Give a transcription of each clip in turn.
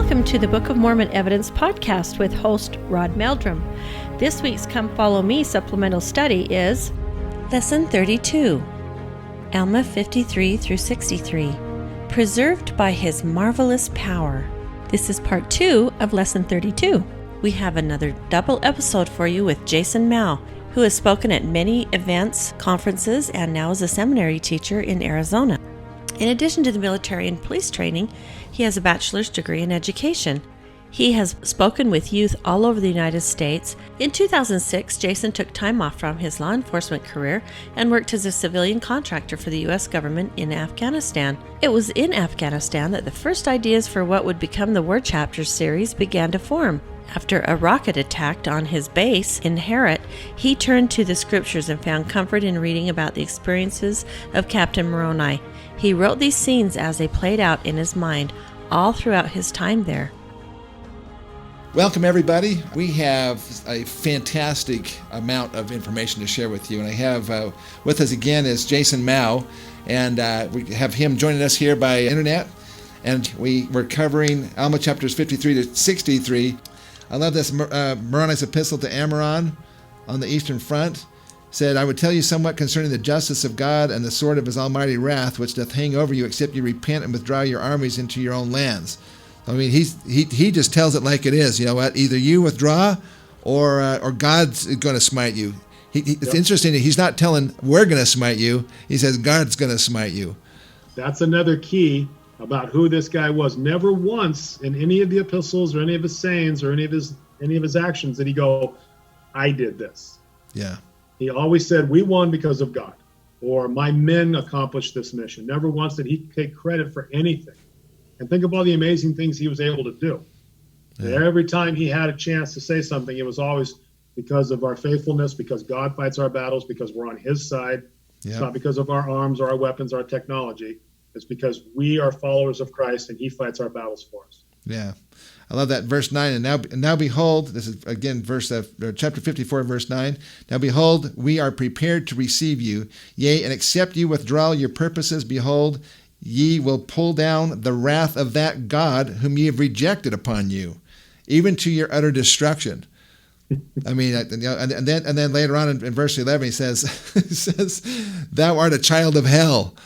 Welcome to the Book of Mormon Evidence podcast with host Rod Meldrum. This week's Come Follow Me supplemental study is Lesson 32, Alma 53 through 63, Preserved by His Marvelous Power. This is part 2 of Lesson 32. We have another double episode for you with Jason Mao, who has spoken at many events, conferences, and now is a seminary teacher in Arizona. In addition to the military and police training, he has a bachelor's degree in education. He has spoken with youth all over the United States. In 2006, Jason took time off from his law enforcement career and worked as a civilian contractor for the U.S. government in Afghanistan. It was in Afghanistan that the first ideas for what would become the War Chapters series began to form. After a rocket attacked on his base in Herat, he turned to the scriptures and found comfort in reading about the experiences of Captain Moroni. He wrote these scenes as they played out in his mind all throughout his time there. Welcome, everybody. We have a fantastic amount of information to share with you. And I have with us again is Jason Mao, and we have him joining us here by internet. And we're covering Alma chapters 53 to 63. I love this. Moroni's epistle to Ammoron on the Eastern Front said, I would tell you somewhat concerning the justice of God and the sword of his almighty wrath, which doth hang over you, except you repent and withdraw your armies into your own lands. I mean, he just tells it like it is. You know what? Either you withdraw, or God's going to smite you. It's interesting that he's not telling we're going to smite you. He says God's going to smite you. That's another key about who this guy was. Never once in any of the epistles or any of his sayings or any of his actions did he go, I did this. Yeah. He always said, we won because of God, or my men accomplished this mission. Never once did he take credit for anything. And think of all the amazing things he was able to do. Yeah. Every time he had a chance to say something, it was always because of our faithfulness, because God fights our battles, because we're on his side. Yeah. It's not because of our arms or our weapons, our technology. It's because we are followers of Christ and he fights our battles for us. Yeah. I love that. Verse 9, and now behold, this is again chapter 54, verse 9. Now behold, we are prepared to receive you. Yea, and except you withdraw your purposes, behold, ye will pull down the wrath of that God whom ye have rejected upon you, even to your utter destruction. I mean, and then later on in verse 11, he says, thou art a child of hell.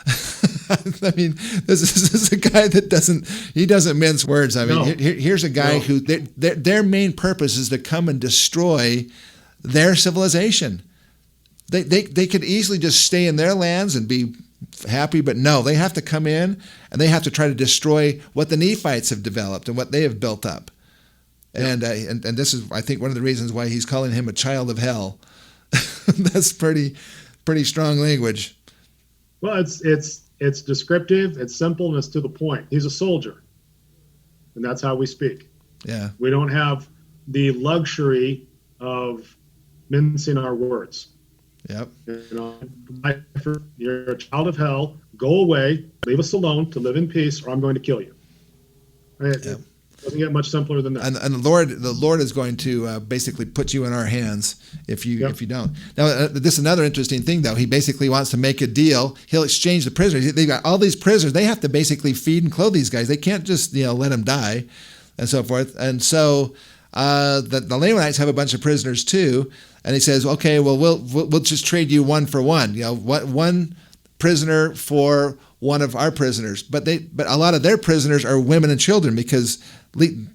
I mean, this is a guy that doesn't mince words. I mean, here's a guy who their main purpose is to come and destroy their civilization. They could easily just stay in their lands and be happy, but no, they have to come in and they have to try to destroy what the Nephites have developed and what they have built up. And this is, I think, one of the reasons why he's calling him a child of hell. That's pretty strong language. Well, it's descriptive, it's simple, and it's to the point. He's a soldier, and that's how we speak. Yeah. We don't have the luxury of mincing our words. Yep. You're a child of hell. Go away. Leave us alone to live in peace, or I'm going to kill you. Yep. It doesn't get much simpler than that. And the Lord is going to basically put you in our hands if you don't. Now, this is another interesting thing, though. He basically wants to make a deal. He'll exchange the prisoners. They've got all these prisoners. They have to basically feed and clothe these guys. They can't just let them die, and so forth. And so the Lamanites have a bunch of prisoners too. And he says, okay, well, we'll just trade you one for one. One prisoner for one of our prisoners. But a lot of their prisoners are women and children, because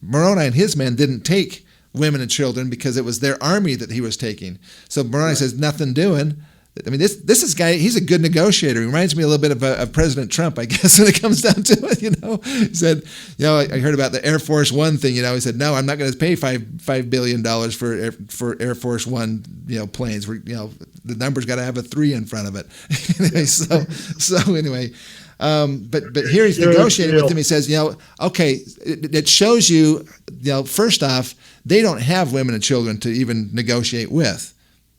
Moroni and his men didn't take women and children because it was their army that he was taking. So Moroni says, nothing doing. I mean, this is guy, he's a good negotiator. He reminds me a little bit of President Trump, I guess, when it comes down to it, He said, I heard about the Air Force One thing, He said, no, I'm not going to pay $5 billion for Air Force One, planes. The number's got to have a 3 in front of it. Anyway, but here he's negotiating with him. He says, okay, it shows you, first off, they don't have women and children to even negotiate with.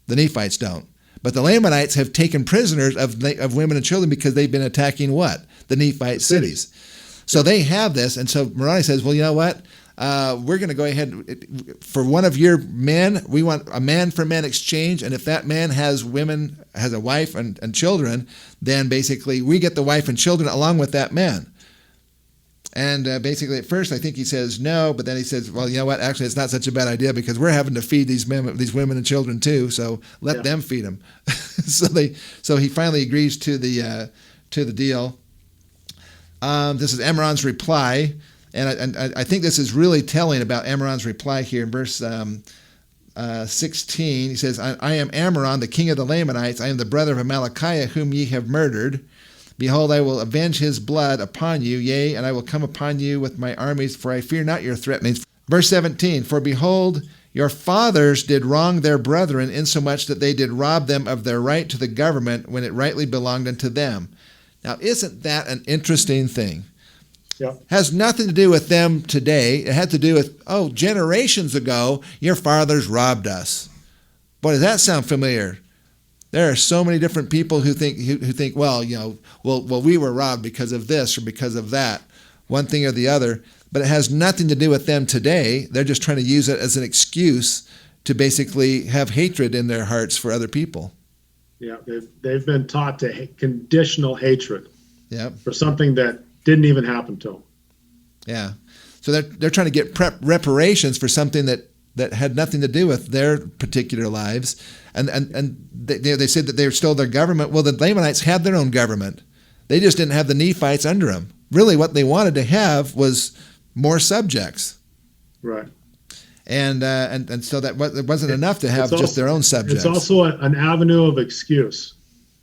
The Nephites don't. But the Lamanites have taken prisoners of women and children because they've been attacking what? The Nephite cities. So they have this. And so Moroni says, well, you know what? We're going to go ahead. For one of your men, we want a man for man exchange. And if that man has a wife and children, then basically we get the wife and children along with that man. And basically, at first, I think he says no, but then he says, well, you know what? Actually, it's not such a bad idea because we're having to feed these women and children too, so let them feed them. So he finally agrees to the deal. This is Amram's reply, and I think this is really telling about Amram's reply here in verse 16. He says, I am Amram, the king of the Lamanites. I am the brother of Amalickiah, whom ye have murdered. Behold, I will avenge his blood upon you, yea, and I will come upon you with my armies, for I fear not your threatenings. Verse 17, for behold, your fathers did wrong their brethren, insomuch that they did rob them of their right to the government when it rightly belonged unto them. Now, isn't that an interesting thing? Yeah. Has nothing to do with them today. It had to do with, generations ago, your fathers robbed us. Boy, does that sound familiar? There are so many different people who think, well, we were robbed because of this or because of that, one thing or the other. But it has nothing to do with them today. They're just trying to use it as an excuse to basically have hatred in their hearts for other people. Yeah, they've been taught to conditional hatred for something that didn't even happen to them. Yeah. So they're trying to get reparations for something that had nothing to do with their particular lives. And they said that they stole their government. Well, the Lamanites had their own government. They just didn't have the Nephites under them. Really, what they wanted to have was more subjects. Right. And so it wasn't enough to have just their own subjects. It's also an avenue of excuse.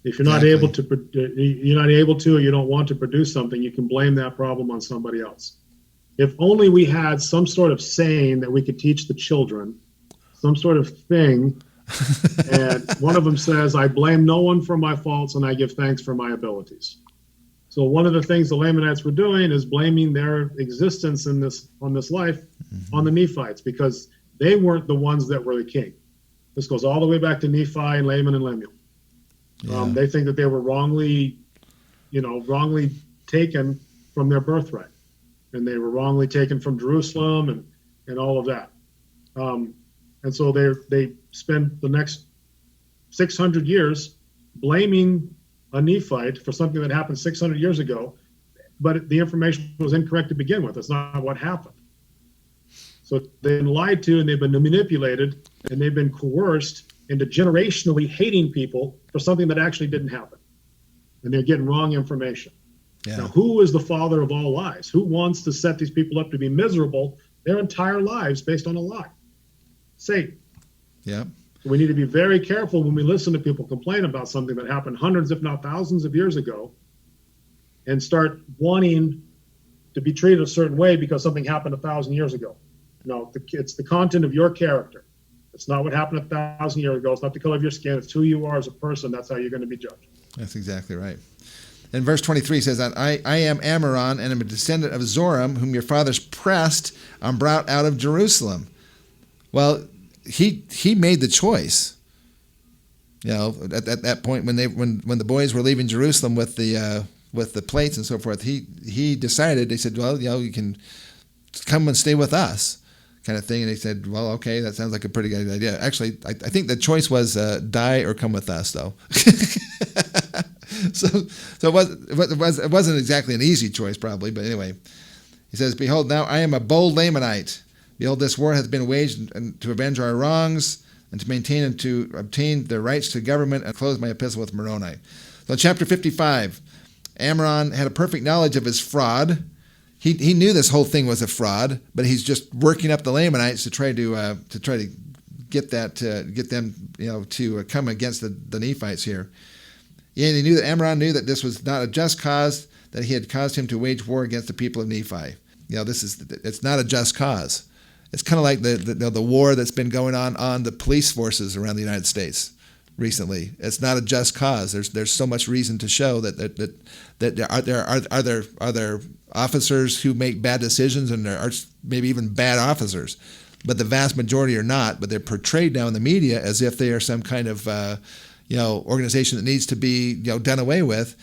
If you're not able to, or you don't want to produce something, you can blame that problem on somebody else. If only we had some sort of saying that we could teach the children, some sort of thing, and one of them says, I blame no one for my faults and I give thanks for my abilities. So one of the things the Lamanites were doing is blaming their existence on this life on the Nephites, because they weren't the ones that were the king. This goes all the way back to Nephi and Laman and Lemuel. Yeah. They think that they were wrongly taken from their birthright, and they were wrongly taken from Jerusalem and all of that. And so they spend the next 600 years blaming a Nephite for something that happened 600 years ago, but the information was incorrect to begin with. That's not what happened. So they've been lied to, and they've been manipulated, and they've been coerced into generationally hating people for something that actually didn't happen. And they're getting wrong information. Yeah. Now, who is the father of all lies? Who wants to set these people up to be miserable their entire lives based on a lie? Satan. Yeah. We need to be very careful when we listen to people complain about something that happened hundreds, if not thousands of years ago, and start wanting to be treated a certain way because something happened 1,000 years ago. No, it's the content of your character. It's not what happened 1,000 years ago. It's not the color of your skin. It's who you are as a person. That's how you're going to be judged. That's exactly right. And verse 23 says that I am Amram, and am a descendant of Zoram, whom your fathers pressed and brought out of Jerusalem. Well, he made the choice. At that point when the boys were leaving Jerusalem with the plates and so forth, he decided. They said, well, you can come and stay with us, kind of thing. And he said, well, okay, that sounds like a pretty good idea. Actually, I think the choice was die or come with us, though. So it wasn't exactly an easy choice, probably, but anyway. He says, behold, now I am a bold Lamanite. Behold, this war hath been waged to avenge our wrongs, and to maintain and to obtain the rights to government, and close my epistle with Moroni. So chapter 55, Amram had a perfect knowledge of his fraud. He knew this whole thing was a fraud, but he's just working up the Lamanites to try to get them to come against the Nephites here. And he knew that Amram knew that this was not a just cause, that he had caused him to wage war against the people of Nephi. It's not a just cause. It's kind of like the war that's been going on the police forces around the United States recently. It's not a just cause. There's so much reason to show that are there officers who make bad decisions, and there are maybe even bad officers, but the vast majority are not. But they're portrayed now in the media as if they are some kind of organization that needs to be done away with.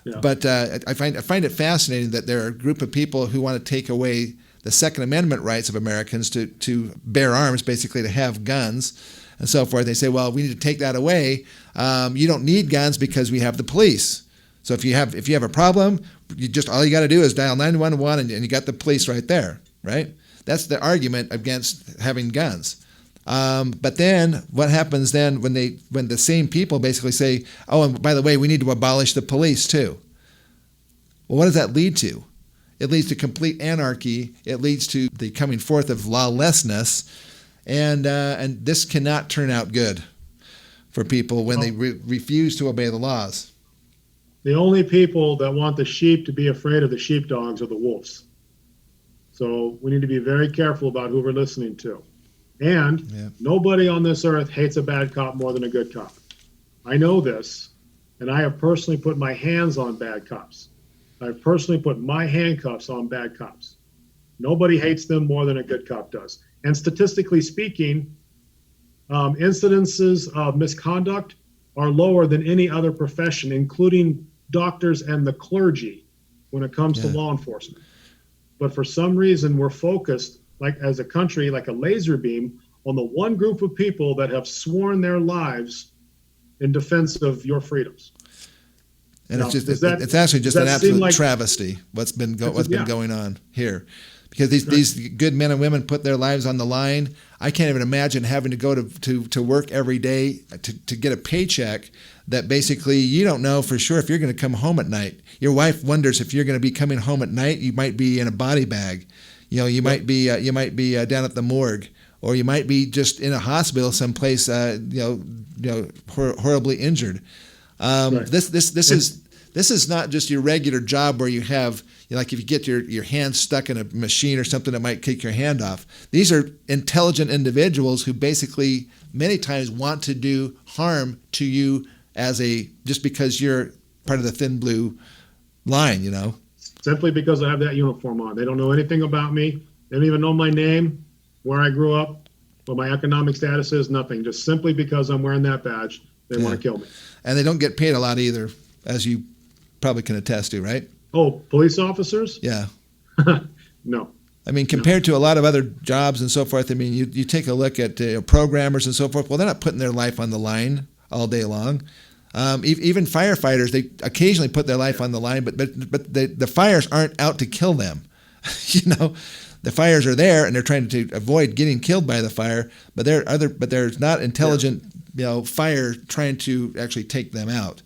Yeah. But I find it fascinating that there are a group of people who want to take away the Second Amendment rights of Americans to bear arms, basically to have guns and so forth. They say, well, we need to take that away. You don't need guns because we have the police. So if you have a problem, all you got to do is dial 911 and you got the police right there, right? That's the argument against having guns. But then what happens then when the same people basically say, oh, and by the way, we need to abolish the police too? Well, what does that lead to? It leads to complete anarchy. It leads to the coming forth of lawlessness, and this cannot turn out good for people when they refuse to obey the laws. The only people that want the sheep to be afraid of the sheepdogs are the wolves. So we need to be very careful about who we're listening to. And nobody on this earth hates a bad cop more than a good cop. I know this, and I have personally put my hands on bad cops. I've personally put my handcuffs on bad cops. Nobody hates them more than a good cop does. And statistically speaking, incidences of misconduct are lower than any other profession, including doctors and the clergy, when it comes to law enforcement. But for some reason, we're focused, like as a country, like a laser beam, on the one group of people that have sworn their lives in defense of your freedoms. And now, it's actually just an absolute travesty what's been going on here, because these good men and women put their lives on the line. I can't even imagine having to go to work every day to get a paycheck that basically you don't know for sure if you're going to come home at night. Your wife wonders if you're going to be coming home at night. You might be in a body bag, you might be down at the morgue, or you might be just in a hospital someplace, horribly injured. This is not just your regular job where you have, like if you get your hand stuck in a machine or something that might kick your hand off. These are intelligent individuals who basically many times want to do harm to you just because you're part of the thin blue line, Simply because I have that uniform on. They don't know anything about me. They don't even know my name, where I grew up, what my economic status is, nothing. Just simply because I'm wearing that badge, they want to kill me. And they don't get paid a lot either, as you probably can attest to, right? Oh, police officers? Yeah. No. I mean, compared to a lot of other jobs and so forth, I mean, you take a look at programmers and so forth. Well, they're not putting their life on the line all day long. Even firefighters, they occasionally put their life on the line, but the fires aren't out to kill them. The fires are there, and they're trying to avoid getting killed by the fire. But there's not intelligent, fire trying to actually take them out.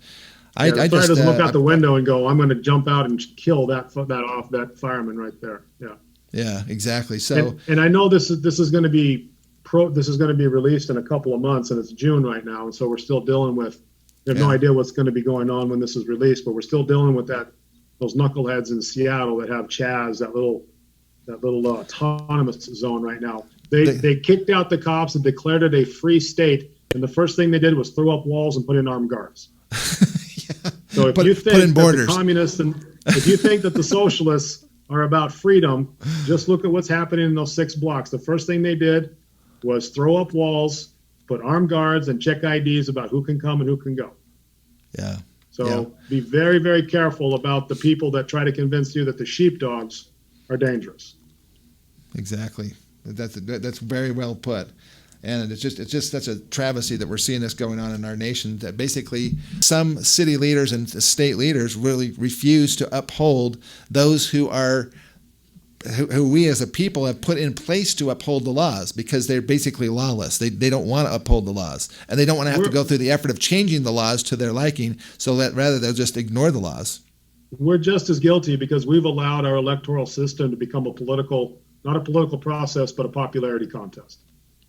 The fire doesn't look out the window and go, I'm going to jump out and kill that fireman right there. Yeah. Yeah, exactly. So, and I know this is going to be released in a couple of months, and it's June right now, and so we're still dealing with. We have no idea what's going to be going on when this is released, but we're still dealing with those knuckleheads in Seattle that have Chaz, that little autonomous zone right now. They kicked out the cops and declared it a free state, and the first thing they did was throw up walls and put in armed guards. So if you think that the communists if you think that the socialists are about freedom, just look at what's happening in those 6 blocks. The first thing they did was throw up walls, put armed guards, and check IDs about who can come and who can go. Yeah. So be very, very careful about the people that try to convince you that the sheepdogs are dangerous. Exactly. That's very well put. And it's just such a travesty that we're seeing this going on in our nation, that basically some city leaders and state leaders really refuse to uphold those who we as a people have put in place to uphold the laws, because they're basically lawless. They don't want to uphold the laws, and they don't want to have to go through the effort of changing the laws to their liking, so that rather they'll just ignore the laws. We're just as guilty because we've allowed our electoral system to become not a political process, but a popularity contest.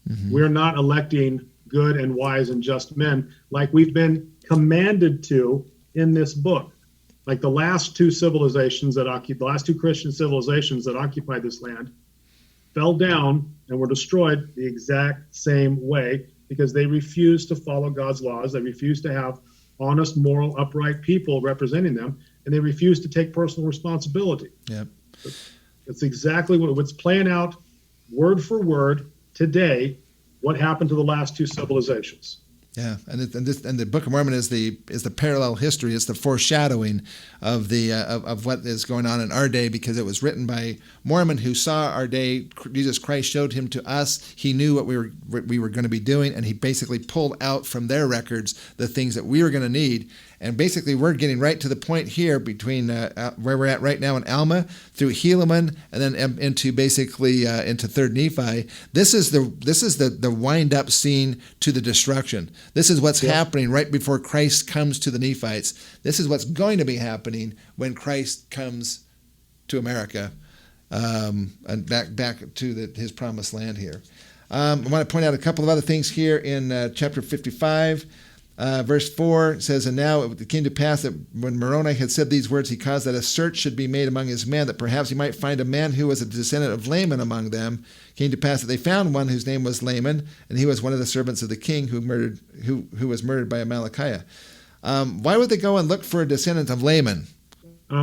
Mm-hmm. We're not electing good and wise and just men like we've been commanded to in this book. Like the last two Christian civilizations that occupied this land fell down and were destroyed the exact same way, because they refused to follow God's laws. They refused to have honest, moral, upright people representing them, and they refused to take personal responsibility. Yep. It's exactly what's playing out word for word today, what happened to the last two civilizations. Yeah, and the Book of Mormon is the parallel history. It's the foreshadowing of of what is going on in our day, because it was written by Mormon who saw our day. Jesus Christ showed him to us. He knew what we were going to be doing, and he basically pulled out from their records the things that we were going to need. And basically, we're getting right to the point here between where we're at right now in Alma, through Helaman, and then into basically into 3rd Nephi. This is the wind-up scene to the destruction. This is what's happening right before Christ comes to the Nephites. This is what's going to be happening when Christ comes to America, and back to his promised land here. I want to point out a couple of other things here in chapter 55. Verse 4 says, "And now it came to pass that when Moroni had said these words, he caused that a search should be made among his men, that perhaps he might find a man who was a descendant of Laman among them. It came to pass that they found one whose name was Laman, and he was one of the servants of the king who was murdered by Amalickiah." Why would they go and look for a descendant of Laman?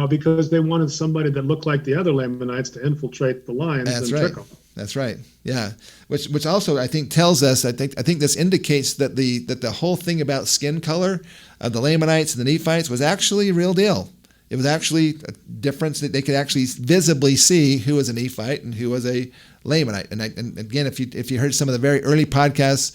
Because they wanted somebody that looked like the other Lamanites to infiltrate the lines and trick them. That's right. Yeah. Which also I think tells us, I think this indicates that the whole thing about skin color of the Lamanites and the Nephites was actually a real deal. It was actually a difference that they could actually visibly see who was a Nephite and who was a Lamanite. And again, if you heard some of the very early podcasts,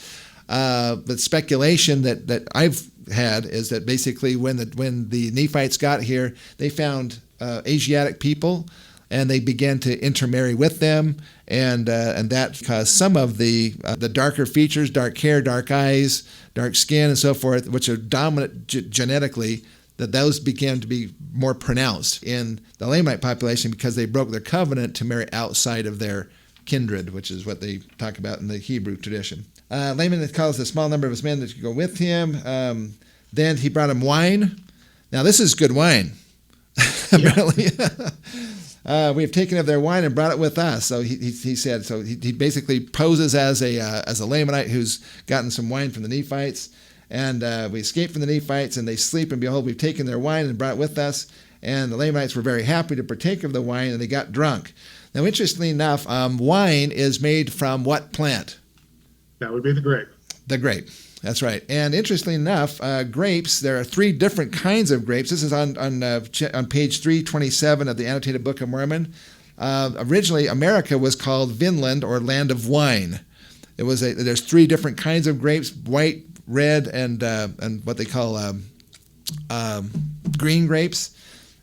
the speculation that I've had is that basically when the Nephites got here, they found Asiatic people, and they began to intermarry with them, and that caused some of the darker features, dark hair, dark eyes, dark skin, and so forth, which are dominant genetically, that those began to be more pronounced in the Lamite population because they broke their covenant to marry outside of their kindred, which is what they talk about in the Hebrew tradition. Laman calls a small number of his men to go with him. Then he brought him wine. Now this is good wine, apparently. We have taken of their wine and brought it with us. So he said. So he basically poses as a Lamanite who's gotten some wine from the Nephites, and we escaped from the Nephites, and they sleep. And behold, we've taken their wine and brought it with us. And the Lamanites were very happy to partake of the wine, and they got drunk. Now, interestingly enough, wine is made from what plant? That would be the grape. The grape. That's right. And interestingly enough, grapes, there are 3 different kinds of grapes. This is on page 327 of the Annotated Book of Mormon. Originally, America was called Vinland, or land of wine. There's 3 different kinds of grapes: white, red, and what they call green grapes.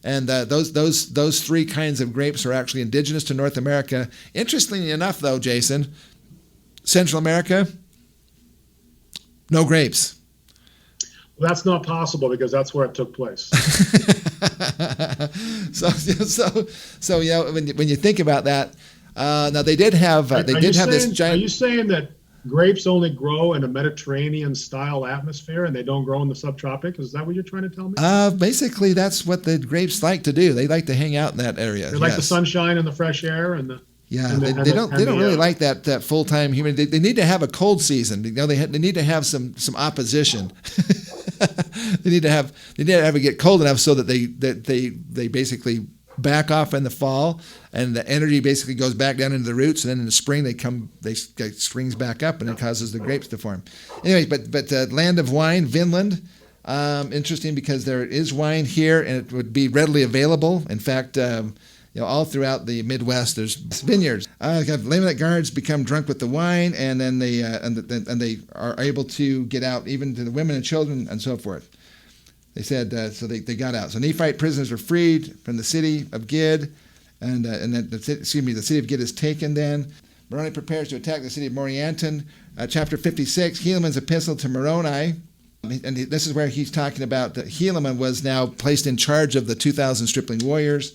And those 3 kinds of grapes are actually indigenous to North America. Interestingly enough, though, Jason, Central America, no grapes. Well, that's not possible because that's where it took place. so when you think about that, now they did have this giant. Are you saying that grapes only grow in a Mediterranean style atmosphere and they don't grow in the subtropics? Is that what you're trying to tell me? Basically, that's what the grapes like to do. They like to hang out in that area. They like the sunshine and the fresh air and the. Yeah, they don't really like that full-time humidity. They need to have a cold season. They need to have some opposition. they need to have it get cold enough so that they basically back off in the fall, and the energy basically goes back down into the roots, and then in the spring they springs back up, and it causes the grapes to form. Anyway, but land of wine, Vinland. Interesting because there is wine here, and it would be readily available. In fact. All throughout the Midwest, there's vineyards. Lamanite guards become drunk with the wine, and then they are able to get out, even to the women and children, and so forth. They said so they got out. So Nephite prisoners were freed from the city of Gid, and then the city of Gid is taken. Then Moroni prepares to attack the city of Morianton. Chapter 56, Helaman's epistle to Moroni. And this is where he's talking about that Helaman was now placed in charge of the 2,000 stripling warriors.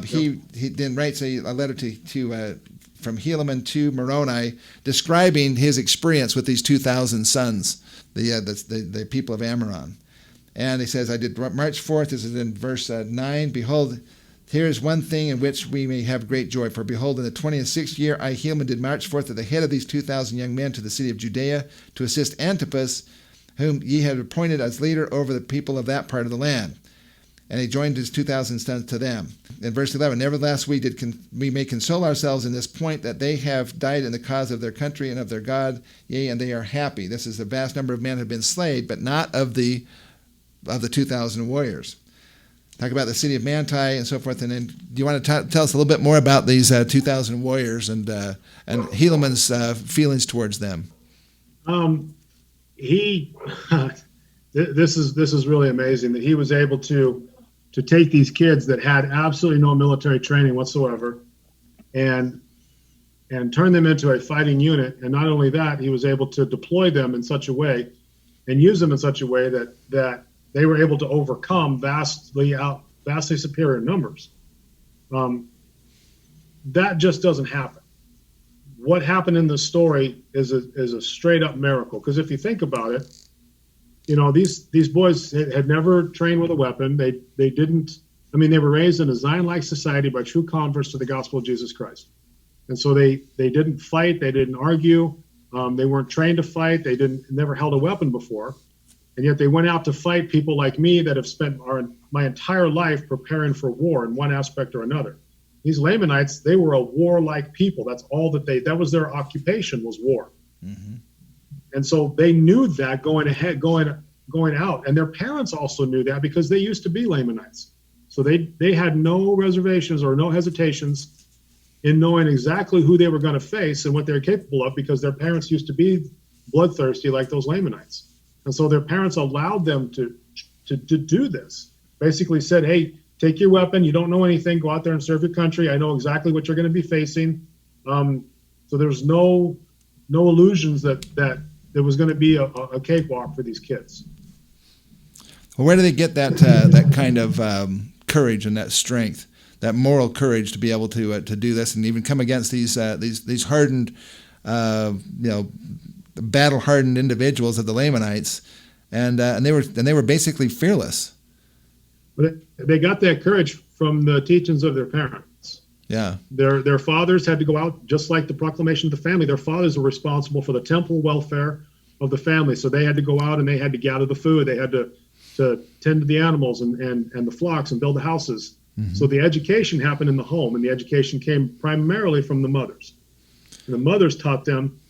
He then writes a letter from Helaman to Moroni describing his experience with these 2,000 sons, the people of Amoron. And he says, I did march forth, this is in verse 9, behold, here is one thing in which we may have great joy. For behold, in the 26th year, I, Helaman, did march forth at the head of these 2,000 young men to the city of Judea to assist Antipas, whom ye had appointed as leader over the people of that part of the land. And he joined his 2,000 sons to them. In verse 11, nevertheless, we may console ourselves in this point, that they have died in the cause of their country and of their God, yea, and they are happy. This is a vast number of men who have been slain, but not of the 2,000 warriors. Talk about the city of Manti and so forth. And then do you want to tell us a little bit more about these 2,000 warriors and Helaman's feelings towards them? This is really amazing that he was able to take these kids that had absolutely no military training whatsoever and turn them into a fighting unit. And not only that, he was able to deploy them in such a way and use them in such a way that they were able to overcome vastly superior numbers. That just doesn't happen. What happened in the story is a straight up miracle. Because if you think about it, these boys had never trained with a weapon. They didn't. I mean, they were raised in a Zion-like society by true converts to the gospel of Jesus Christ, and so they didn't fight. They didn't argue. They weren't trained to fight. They never held a weapon before, and yet they went out to fight people like me that have spent my entire life preparing for war in one aspect or another. These Lamanites, they were a warlike people. That's all that was their occupation, was war. Mm-hmm. And so they knew that going out. And their parents also knew that because they used to be Lamanites. So they had no reservations or no hesitations in knowing exactly who they were going to face and what they're capable of, because their parents used to be bloodthirsty like those Lamanites. And so their parents allowed them to do this. Basically said, hey, take your weapon. You don't know anything. Go out there and serve your country. I know exactly what you're going to be facing. So there's no illusions that there was going to be a cakewalk for these kids. Well, where do they get that kind of courage and that strength, that moral courage to be able to do this and even come against these hardened, battle-hardened individuals of the Lamanites, and they were basically fearless. But they got that courage from the teachings of their parents. Yeah. Their fathers had to go out, just like the proclamation of the family. Their fathers were responsible for the temporal welfare of the family. So they had to go out and they had to gather the food. They had to tend to the animals and the flocks and build the houses. Mm-hmm. So the education happened in the home, and the education came primarily from the mothers. And the mothers taught them,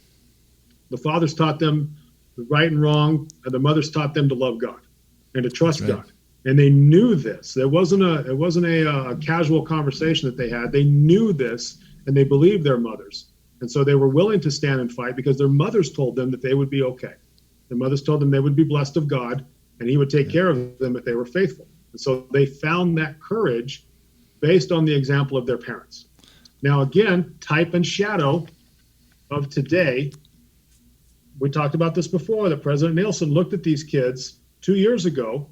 the fathers taught them the right and wrong, and the mothers taught them to love God and to trust God. And they knew this. It wasn't a casual conversation that they had. They knew this, and they believed their mothers. And so they were willing to stand and fight because their mothers told them that they would be okay. Their mothers told them they would be blessed of God, and he would take care of them if they were faithful. And so they found that courage based on the example of their parents. Now, again, type and shadow of today. We talked about this before, that President Nelson looked at these kids 2 years ago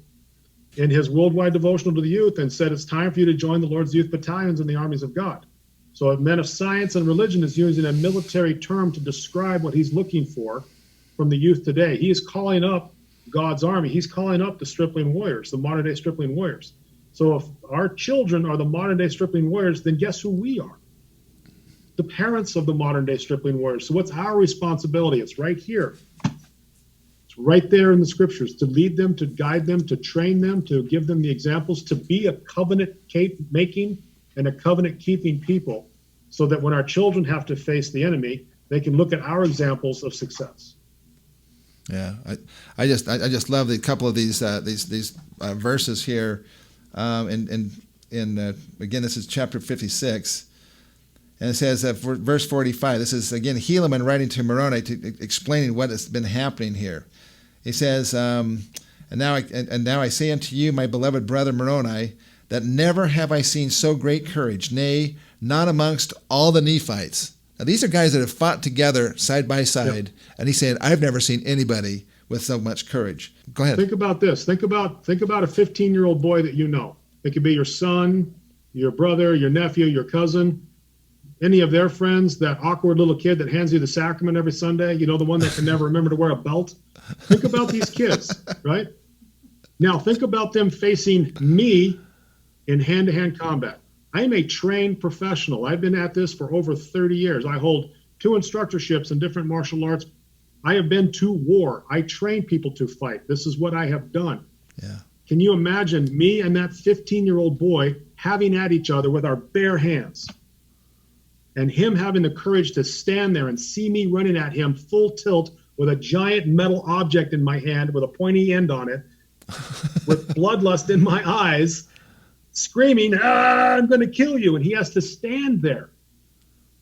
in his worldwide devotional to the youth and said, it's time for you to join the Lord's youth battalions in the armies of God. So a man of science and religion is using a military term to describe what he's looking for from the youth today. He is calling up God's army. He's calling up the stripling warriors, the modern day stripling warriors. So if our children are the modern day stripling warriors, then guess who we are? The parents of the modern day stripling warriors. So what's our responsibility? It's right here. It's right there in the scriptures, to lead them, to guide them, to train them, to give them the examples, to be a covenant making and a covenant keeping people, so that when our children have to face the enemy, they can look at our examples of success. Yeah, I just love a couple of these verses here, and again, this is chapter 56, and it says verse 45. This is again Helaman writing to Moroni, explaining what has been happening here. He says, and now I say unto you, my beloved brother Moroni, that never have I seen so great courage, nay, not amongst all the Nephites. Now, these are guys that have fought together side by side, and he's saying, I've never seen anybody with so much courage. Go ahead. Think about this. Think about a 15-year-old boy that you know. It could be your son, your brother, your nephew, your cousin, any of their friends, that awkward little kid that hands you the sacrament every Sunday, the one that can never remember to wear a belt. Think about these kids, right? Now, think about them facing me in hand-to-hand combat. I am a trained professional. I've been at this for over 30 years. I hold 2 instructorships in different martial arts. I have been to war. I train people to fight. This is what I have done. Yeah. Can you imagine me and that 15-year-old boy having at each other with our bare hands, and him having the courage to stand there and see me running at him full tilt with a giant metal object in my hand with a pointy end on it, with bloodlust in my eyes, screaming, I'm going to kill you. And he has to stand there.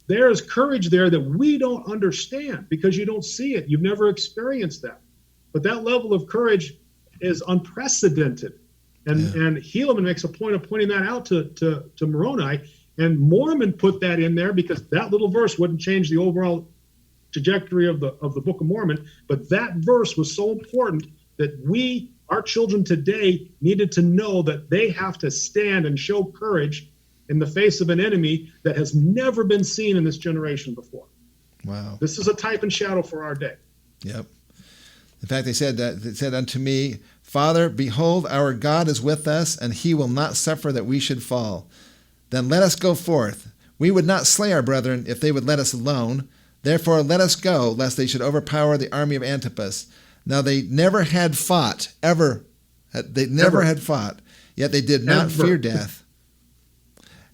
There is courage there that we don't understand because you don't see it. You've never experienced that. But that level of courage is unprecedented. And Helaman makes a point of pointing that out to Moroni. And Mormon put that in there because that little verse wouldn't change the overall trajectory of the Book of Mormon. But that verse was so important that our children today, needed to know that they have to stand and show courage in the face of an enemy that has never been seen in this generation before. Wow. This is a type and shadow for our day. Yep. In fact, they said unto me, Father, behold, our God is with us, and he will not suffer that we should fall. Then let us go forth. We would not slay our brethren if they would let us alone. Therefore let us go, lest they should overpower the army of Antipas. Now they never had fought, ever. They never had fought, yet they did not fear death.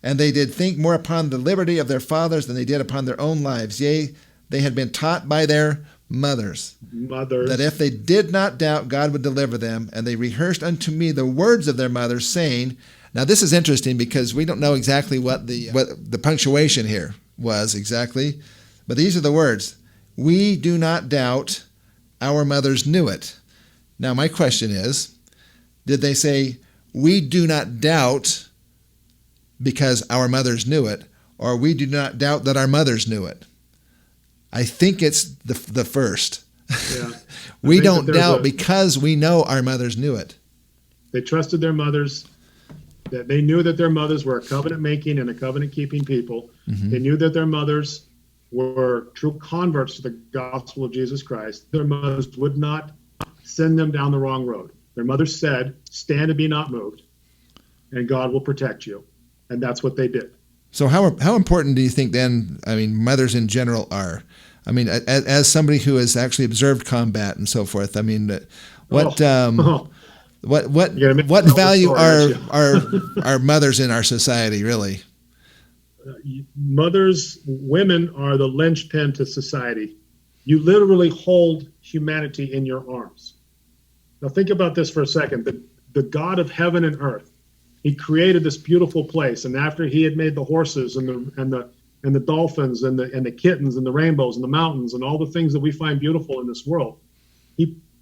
And they did think more upon the liberty of their fathers than they did upon their own lives. Yea, they had been taught by their mothers, that if they did not doubt, God would deliver them. And they rehearsed unto me the words of their mothers, saying, now this is interesting because we don't know exactly what the punctuation here was exactly, but these are the words. We do not doubt, our mothers knew it. Now my question is, did they say, we do not doubt because our mothers knew it, or we do not doubt that our mothers knew it? I think it's the first. Yeah. We don't doubt because we know our mothers knew it. They trusted their mothers, that they knew that their mothers were a covenant-making and a covenant-keeping people. Mm-hmm. They knew that their mothers were true converts to the gospel of Jesus Christ. Their mothers would not send them down the wrong road. Their mothers said, stand and be not moved, and God will protect you. And that's what they did. So how important do you think then, I mean, mothers in general are? I mean, as somebody who has actually observed combat and so forth, I mean, what value are mothers in our society, really? Mothers, women are the linchpin to society. You literally hold humanity in your arms. Now think about this for a second. The God of heaven and earth, he created this beautiful place, and after he had made the horses and the dolphins and the kittens and the rainbows and the mountains and all the things that we find beautiful in this world,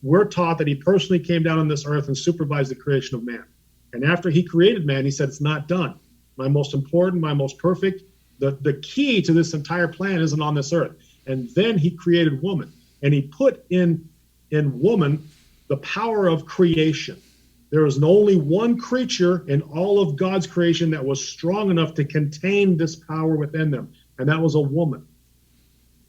we're taught that he personally came down on this earth and supervised the creation of man. And after he created man, he said, it's not done. My most important, my most perfect, the key to this entire plan isn't on this earth. And then he created woman, and he put in woman the power of creation. There was only one creature in all of God's creation that was strong enough to contain this power within them, and that was a woman.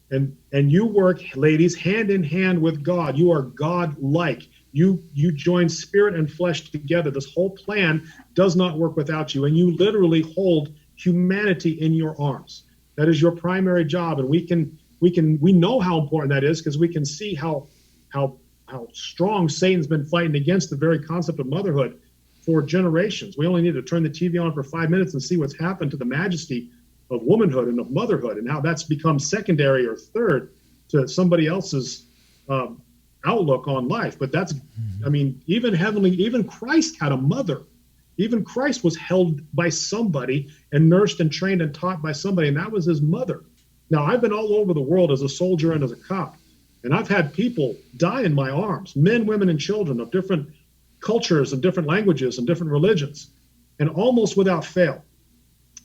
And you work, ladies, hand in hand with God. You are God-like. You join spirit and flesh together. This whole plan does not work without you, and you literally hold humanity in your arms. That is your primary job, and we know how important that is because we can see how strong Satan's been fighting against the very concept of motherhood for generations. We only need to turn the TV on for 5 minutes and see what's happened to the majesty of womanhood and of motherhood, and how that's become secondary or third to somebody else's outlook on life. But that's, I mean, even Christ had a mother. Even Christ was held by somebody and nursed and trained and taught by somebody, and that was his mother. Now, I've been all over the world as a soldier and as a cop, and I've had people die in my arms, men, women, and children of different cultures and different languages and different religions. And almost without fail,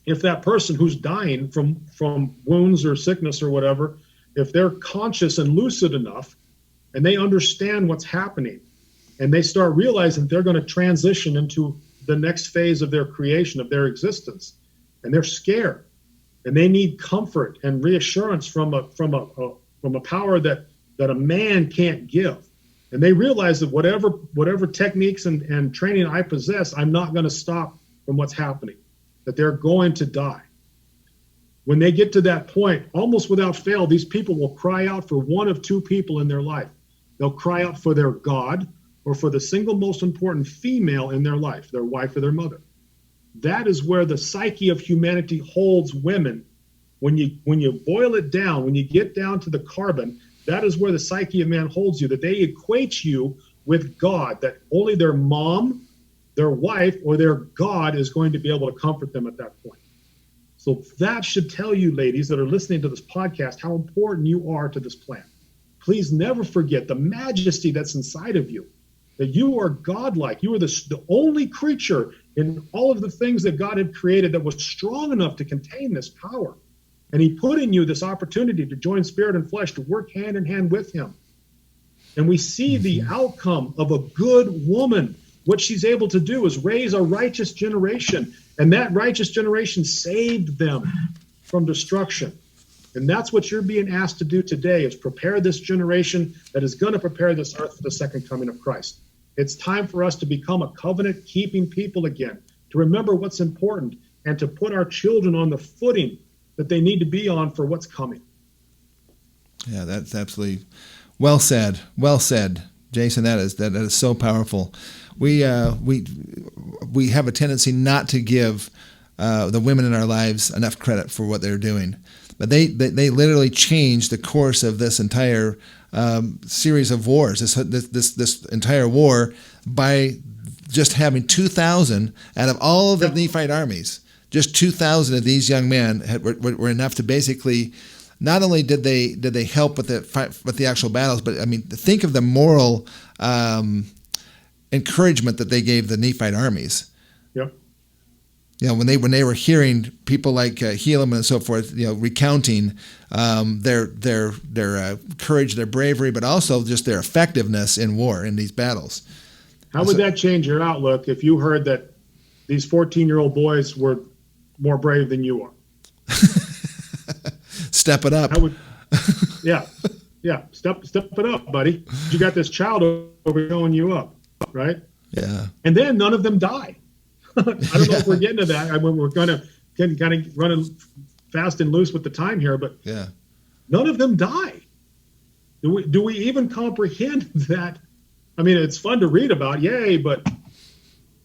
if that person who's dying from wounds or sickness or whatever, if they're conscious and lucid enough and they understand what's happening and they start realizing they're going to transition into the next phase of their creation, of their existence, and they're scared and they need comfort and reassurance from a power that a man can't give. And they realize that whatever techniques and training I possess, I'm not going to stop from what's happening, that they're going to die. When they get to that point, almost without fail, these people will cry out for one of two people in their life. They'll cry out for their God or for the single most important female in their life, their wife or their mother. That is where the psyche of humanity holds women. When you boil it down, when you get down to the carbon, that is where the psyche of man holds you, that they equate you with God, that only their mom, their wife, or their God is going to be able to comfort them at that point. So that should tell you, ladies that are listening to this podcast, how important you are to this plan. Please never forget the majesty that's inside of you. that you are godlike. You are the only creature in all of the things that God had created that was strong enough to contain this power. And he put in you this opportunity to join spirit and flesh, to work hand in hand with him. And we see the outcome of a good woman. What she's able to do is raise a righteous generation. And that righteous generation saved them from destruction. And that's what you're being asked to do today, is prepare this generation that is going to prepare this earth for the second coming of Christ. It's time for us to become a covenant-keeping people again, to remember what's important, and to put our children on the footing that they need to be on for what's coming. Yeah, that's absolutely well said. Well said, Jason. That is so powerful. We have a tendency not to give the women in our lives enough credit for what they're doing, but they literally changed the course of this entire series of wars. This entire war by just having 2,000 out of all of the Nephite armies. Just 2,000 of these young men were enough to basically. Not only did they help with the actual battles, but I mean, think of the moral encouragement that they gave the Nephite armies. Yep. You know, when they were hearing people like Helaman and so forth, you know, recounting their courage, their bravery, but also just their effectiveness in war in these battles. How would that change your outlook if you heard that these 14-year-old boys were more brave than you are? Step it up. Yeah. Step it up, buddy. You got this child over showing you up, right? Yeah. And then none of them die. I don't know if we're getting to that. We're going to kind of running fast and loose with the time here, but yeah, none of them die. Do we even comprehend that? I mean, it's fun to read about, yay, but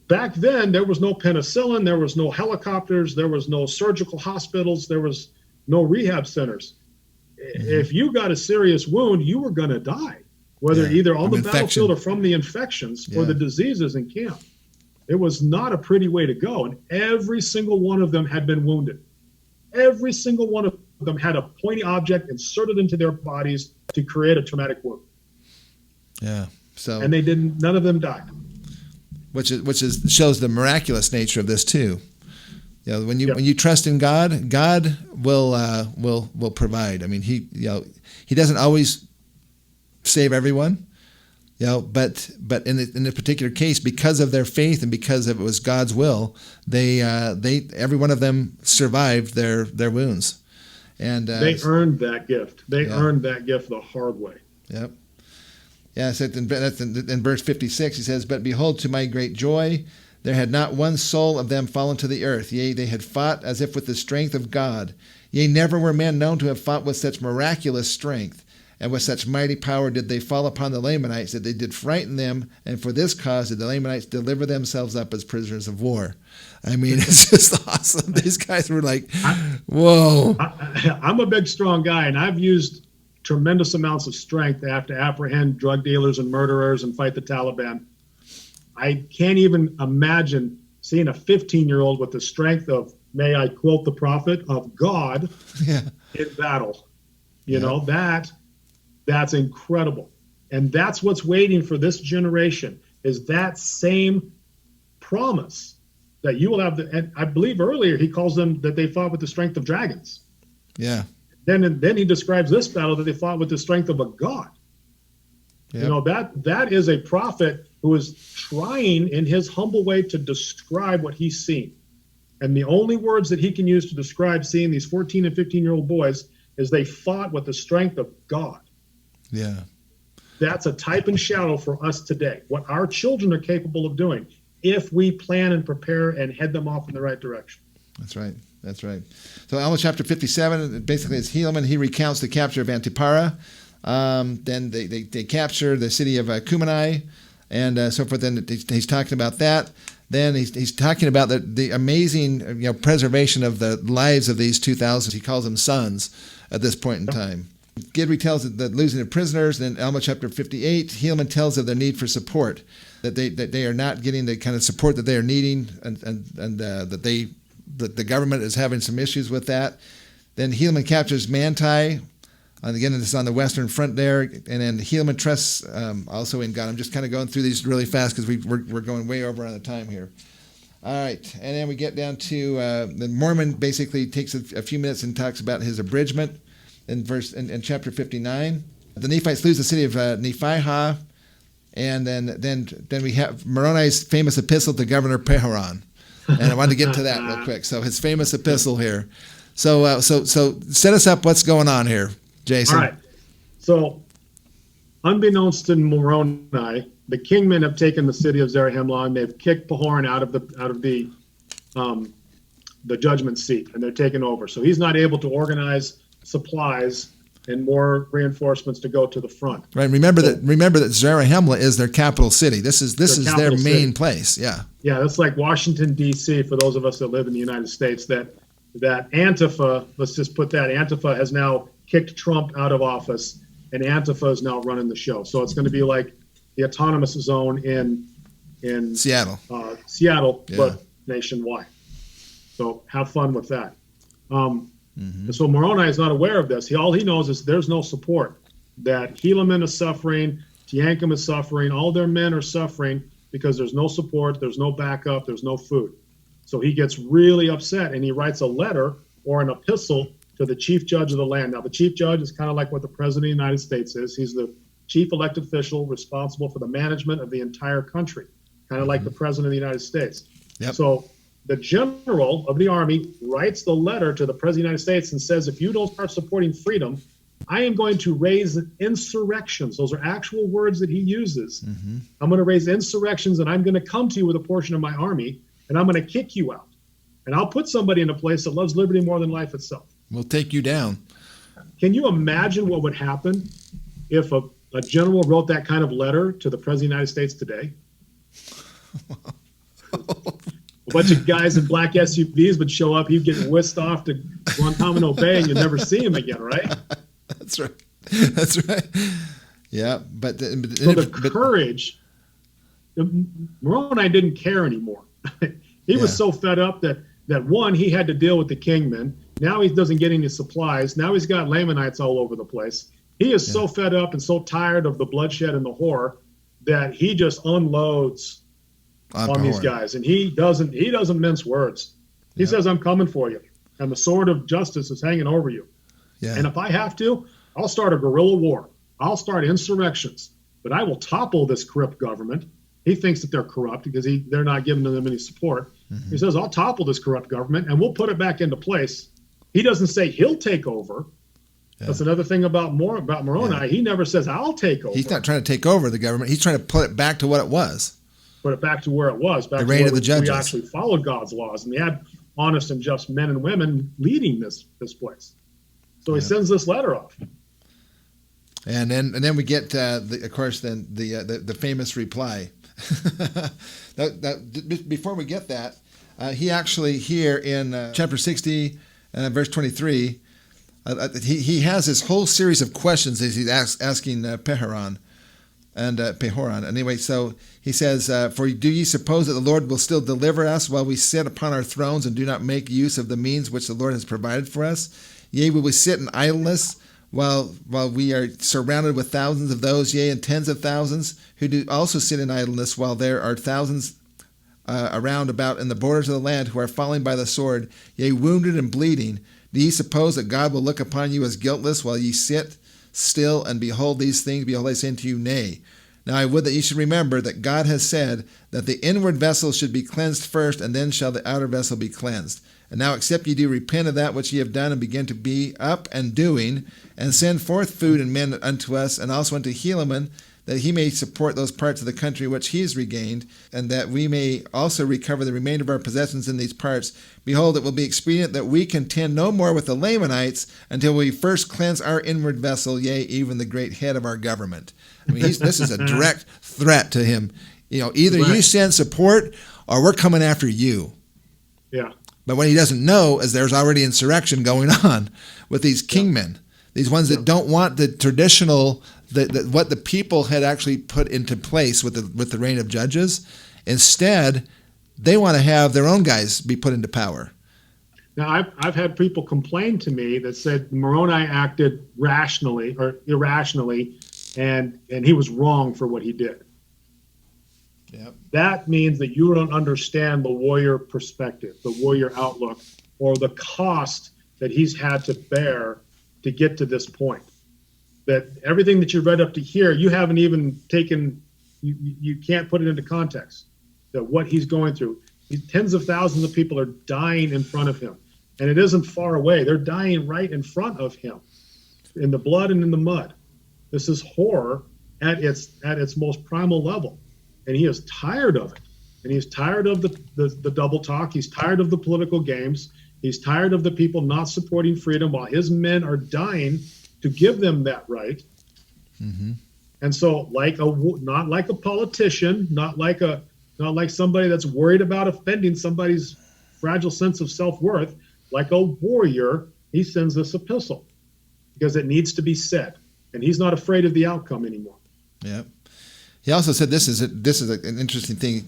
back then there was no penicillin, there was no helicopters, there was no surgical hospitals, there was no rehab centers. Mm-hmm. If you got a serious wound, you were going to die, whether either on the battlefield or from the infections or the diseases in camp. It was not a pretty way to go. And every single one of them had been wounded. Every single one of them had a pointy object inserted into their bodies to create a traumatic wound. Yeah. So. And none of them died. Which shows the miraculous nature of this too. You know, when you trust in God, God will provide. I mean, he doesn't always save everyone, you know, but in this particular case, because of their faith and because it was God's will, they every one of them survived their wounds, and they earned that gift. They earned that gift the hard way. Yep. Yeah, so that's in verse 56. He says, "But behold, to my great joy, there had not one soul of them fallen to the earth. Yea, they had fought as if with the strength of God. Yea, never were men known to have fought with such miraculous strength. And with such mighty power did they fall upon the Lamanites, that they did frighten them. And for this cause did the Lamanites deliver themselves up as prisoners of war." I mean, it's just awesome. These guys were like, whoa. I'm a big, strong guy, and I've used tremendous amounts of strength to have to apprehend drug dealers and murderers and fight the Taliban. I can't even imagine seeing a 15-year-old with the strength of, may I quote the prophet, of God in battle. You know, that's incredible. And that's what's waiting for this generation, is that same promise that you will have. And I believe earlier he calls them that they fought with the strength of dragons. Yeah. Then he describes this battle that they fought with the strength of a God. Yep. You know, that is a prophet who is trying in his humble way to describe what he's seen. And the only words that he can use to describe seeing these 14 and 15-year-old boys is they fought with the strength of God. Yeah. That's a type and shadow for us today, what our children are capable of doing if we plan and prepare and head them off in the right direction. That's right. That's right. So Alma chapter 57, basically it's Helaman. He recounts the capture of Antipara. Then they capture the city of Kumenai and so forth. Then he's talking about that. Then he's talking about the amazing preservation of the lives of these 2,000. He calls them sons at this point in time. Gidry tells the losing of prisoners. Then Alma chapter 58, Helaman tells of their need for support, that they are not getting the kind of support that they are needing, and that the government is having some issues with that. Then Helaman captures Manti. And again, this is on the western front there, and then Helaman trusts also in God. I'm just kind of going through these really fast because we're going way over on the time here. All right, and then we get down to the Mormon basically takes a few minutes and talks about his abridgment in chapter 59. The Nephites lose the city of Nephihah, and then we have Moroni's famous epistle to Governor Pehoran, and I wanted to get to that real quick. So his famous epistle here. So set us up. What's going on here, Jason? All right. So, unbeknownst to Moroni, the kingmen have taken the city of Zarahemla and they've kicked Pehoran out of the judgment seat, and they're taking over. So he's not able to organize supplies and more reinforcements to go to the front. Right. Remember that Zarahemla is their capital city. This is their main place. Yeah. Yeah, that's like Washington D.C. for those of us that live in the United States. That Antifa, let's just put that, Antifa has now kicked Trump out of office, and Antifa is now running the show. So it's going to be like the autonomous zone in Seattle, yeah. But nationwide. So have fun with that. And so Moroni is not aware of this. All he knows is there's no support. That Helaman is suffering, Teancum is suffering, all their men are suffering because there's no support, there's no backup, there's no food. So he gets really upset and he writes a letter or an epistle to the chief judge of the land. Now, the chief judge is kind of like what the president of the United States is. He's the chief elected official responsible for the management of the entire country, kind of like the president of the United States. Yep. So the general of the army writes the letter to the president of the United States and says, if you don't start supporting freedom, I am going to raise insurrections. Those are actual words that he uses. I'm going to raise insurrections, and I'm going to come to you with a portion of my army, and I'm going to kick you out. And I'll put somebody in a place that loves liberty more than life itself. We'll take you down. Can you imagine what would happen if a general wrote that kind of letter to the president of the United States today? A bunch of guys in black SUVs would show up. He'd get whisked off to Guantanamo Bay, and you'd never see him again, right? That's right. That's right. Yeah, but the courage. Moroni didn't care anymore. He was so fed up that one, he had to deal with the kingmen. Now he doesn't get any supplies. Now he's got Lamanites all over the place. He is so fed up and so tired of the bloodshed and the horror that he just unloads on these guys. And he doesn't mince words. He says, I'm coming for you. And the sword of justice is hanging over you. Yeah. And if I have to, I'll start a guerrilla war. I'll start insurrections. But I will topple this corrupt government. He thinks that they're corrupt because they're not giving them any support. He says, I'll topple this corrupt government and we'll put it back into place. He doesn't say he'll take over. Yeah. That's another thing about Moroni. Yeah. He never says, I'll take over. He's not trying to take over the government. He's trying to put it back to what it was. Put it back to where it was. Back the reign of the judges. We actually followed God's laws. And we had honest and just men and women leading this place. So he sends this letter off. And then we get, of course, the famous reply. Before we get that, he actually here in chapter 60, verse 23, he has this whole series of questions that he's asking Pehoran. Anyway, so he says, for do ye suppose that the Lord will still deliver us while we sit upon our thrones and do not make use of the means which the Lord has provided for us? Yea, will we sit in idleness while we are surrounded with thousands of those, yea, and tens of thousands, who do also sit in idleness, while there are thousands around about in the borders of the land who are falling by the sword, yea, wounded and bleeding? Do ye suppose that God will look upon you as guiltless while ye sit still and behold these things? Behold, I say unto you, nay. Now I would that ye should remember that God has said that the inward vessel should be cleansed first, and then shall the outer vessel be cleansed. And now except ye do repent of that which ye have done, and begin to be up and doing, and send forth food and men unto us, and also unto Helaman, that he may support those parts of the country which he has regained, and that we may also recover the remainder of our possessions in these parts. Behold, it will be expedient that we contend no more with the Lamanites until we first cleanse our inward vessel, yea, even the great head of our government. I mean, this is a direct threat to him. Either you send support or we're coming after you. Yeah. But what he doesn't know is there's already insurrection going on with these kingmen, these ones that don't want the traditional, what the people had actually put into place with the reign of judges. Instead, they want to have their own guys be put into power. Now, I've had people complain to me that said Moroni acted rationally or irrationally, and he was wrong for what he did. Yep. That means that you don't understand the warrior perspective, the warrior outlook, or the cost that he's had to bear to get to this point. That everything that you read up to here, you haven't even taken, you can't put it into context. That what he's going through, tens of thousands of people are dying in front of him. And it isn't far away. They're dying right in front of him, in the blood and in the mud. This is horror at its most primal level. And he is tired of it. And he's tired of the double talk. He's tired of the political games. He's tired of the people not supporting freedom while his men are dying to give them that right. Mm-hmm. And so, not like a politician, not like somebody that's worried about offending somebody's fragile sense of self-worth, like a warrior, he sends this epistle because it needs to be said, and he's not afraid of the outcome anymore. Yeah. He also said this is an interesting thing.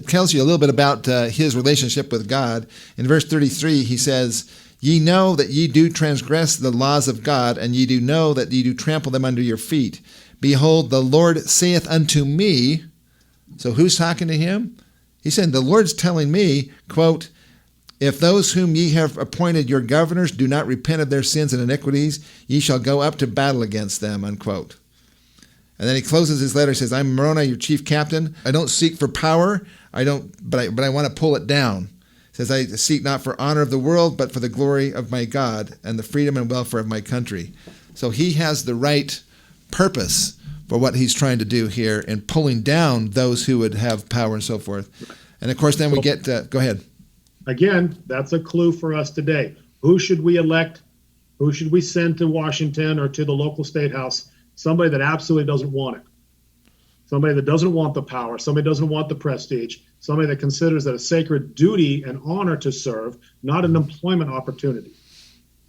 Tells you a little bit about his relationship with God. In verse 33, he says, "Ye know that ye do transgress the laws of God, and ye do know that ye do trample them under your feet. Behold, the Lord saith unto me," so who's talking to him? He said, the Lord's telling me, quote, "If those whom ye have appointed your governors do not repent of their sins and iniquities, ye shall go up to battle against them," unquote. And then he closes his letter, says, "I'm Moroni, your chief captain. I don't seek for power, but I want to pull it down. It says, I seek not for honor of the world, but for the glory of my God and the freedom and welfare of my country." So he has the right purpose for what he's trying to do here in pulling down those who would have power and so forth. And of course, then we get, go ahead. Again, that's a clue for us today. Who should we elect? Who should we send to Washington or to the local state house? Somebody that absolutely doesn't want it. Somebody that doesn't want the power. Somebody that doesn't want the prestige. Somebody that considers it a sacred duty and honor to serve, not an employment opportunity.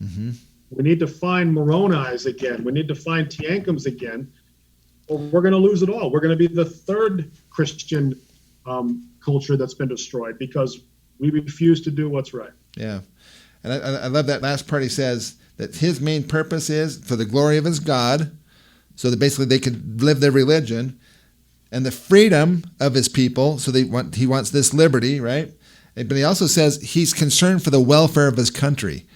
Mm-hmm. We need to find Moronis again. We need to find Teancums again, or we're going to lose it all. We're going to be the third Christian culture that's been destroyed because we refuse to do what's right. Yeah. And I love that last part. He says that his main purpose is for the glory of his God, so that basically they could live their religion, and the freedom of his people, so he wants this liberty, right? But he also says he's concerned for the welfare of his country.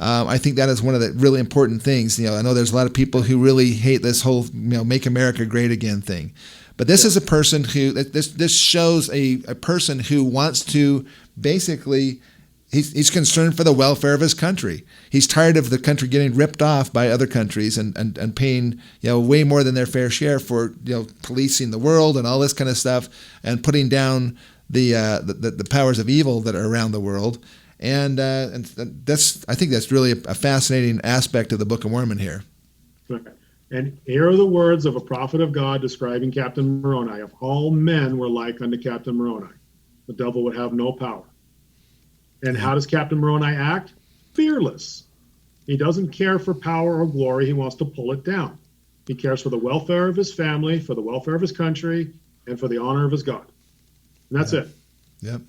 I think that is one of the really important things. I know there's a lot of people who really hate this whole "Make America Great Again" thing. But this is a person who, this shows a person who wants to basically, he's concerned for the welfare of his country. He's tired of the country getting ripped off by other countries and paying way more than their fair share for policing the world and all this kind of stuff, and putting down the powers of evil that are around the world. And I think that's really a fascinating aspect of the Book of Mormon here. Right. And here are the words of a prophet of God describing Captain Moroni. "If all men were like unto Captain Moroni, the devil would have no power." And how does Captain Moroni act? Fearless. He doesn't care for power or glory. He wants to pull it down. He cares for the welfare of his family, for the welfare of his country, and for the honor of his God. And that's it. Yep.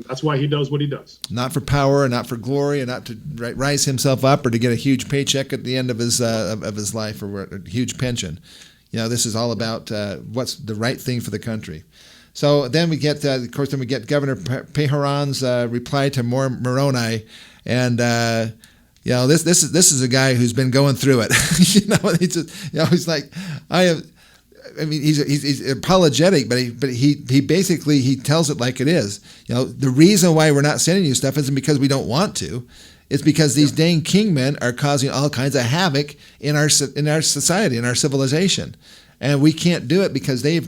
That's why he does what he does. Not for power, and not for glory, and not to rise himself up or to get a huge paycheck at the end of his life, or a huge pension. This is all about what's the right thing for the country. So then we get, Governor Peharon's reply to Moroni, and this is a guy who's been going through it. He's like, he's apologetic, but he basically tells it like it is. The reason why we're not sending you stuff isn't because we don't want to. It's because these dang kingmen are causing all kinds of havoc in our society, in our civilization. And we can't do it because they've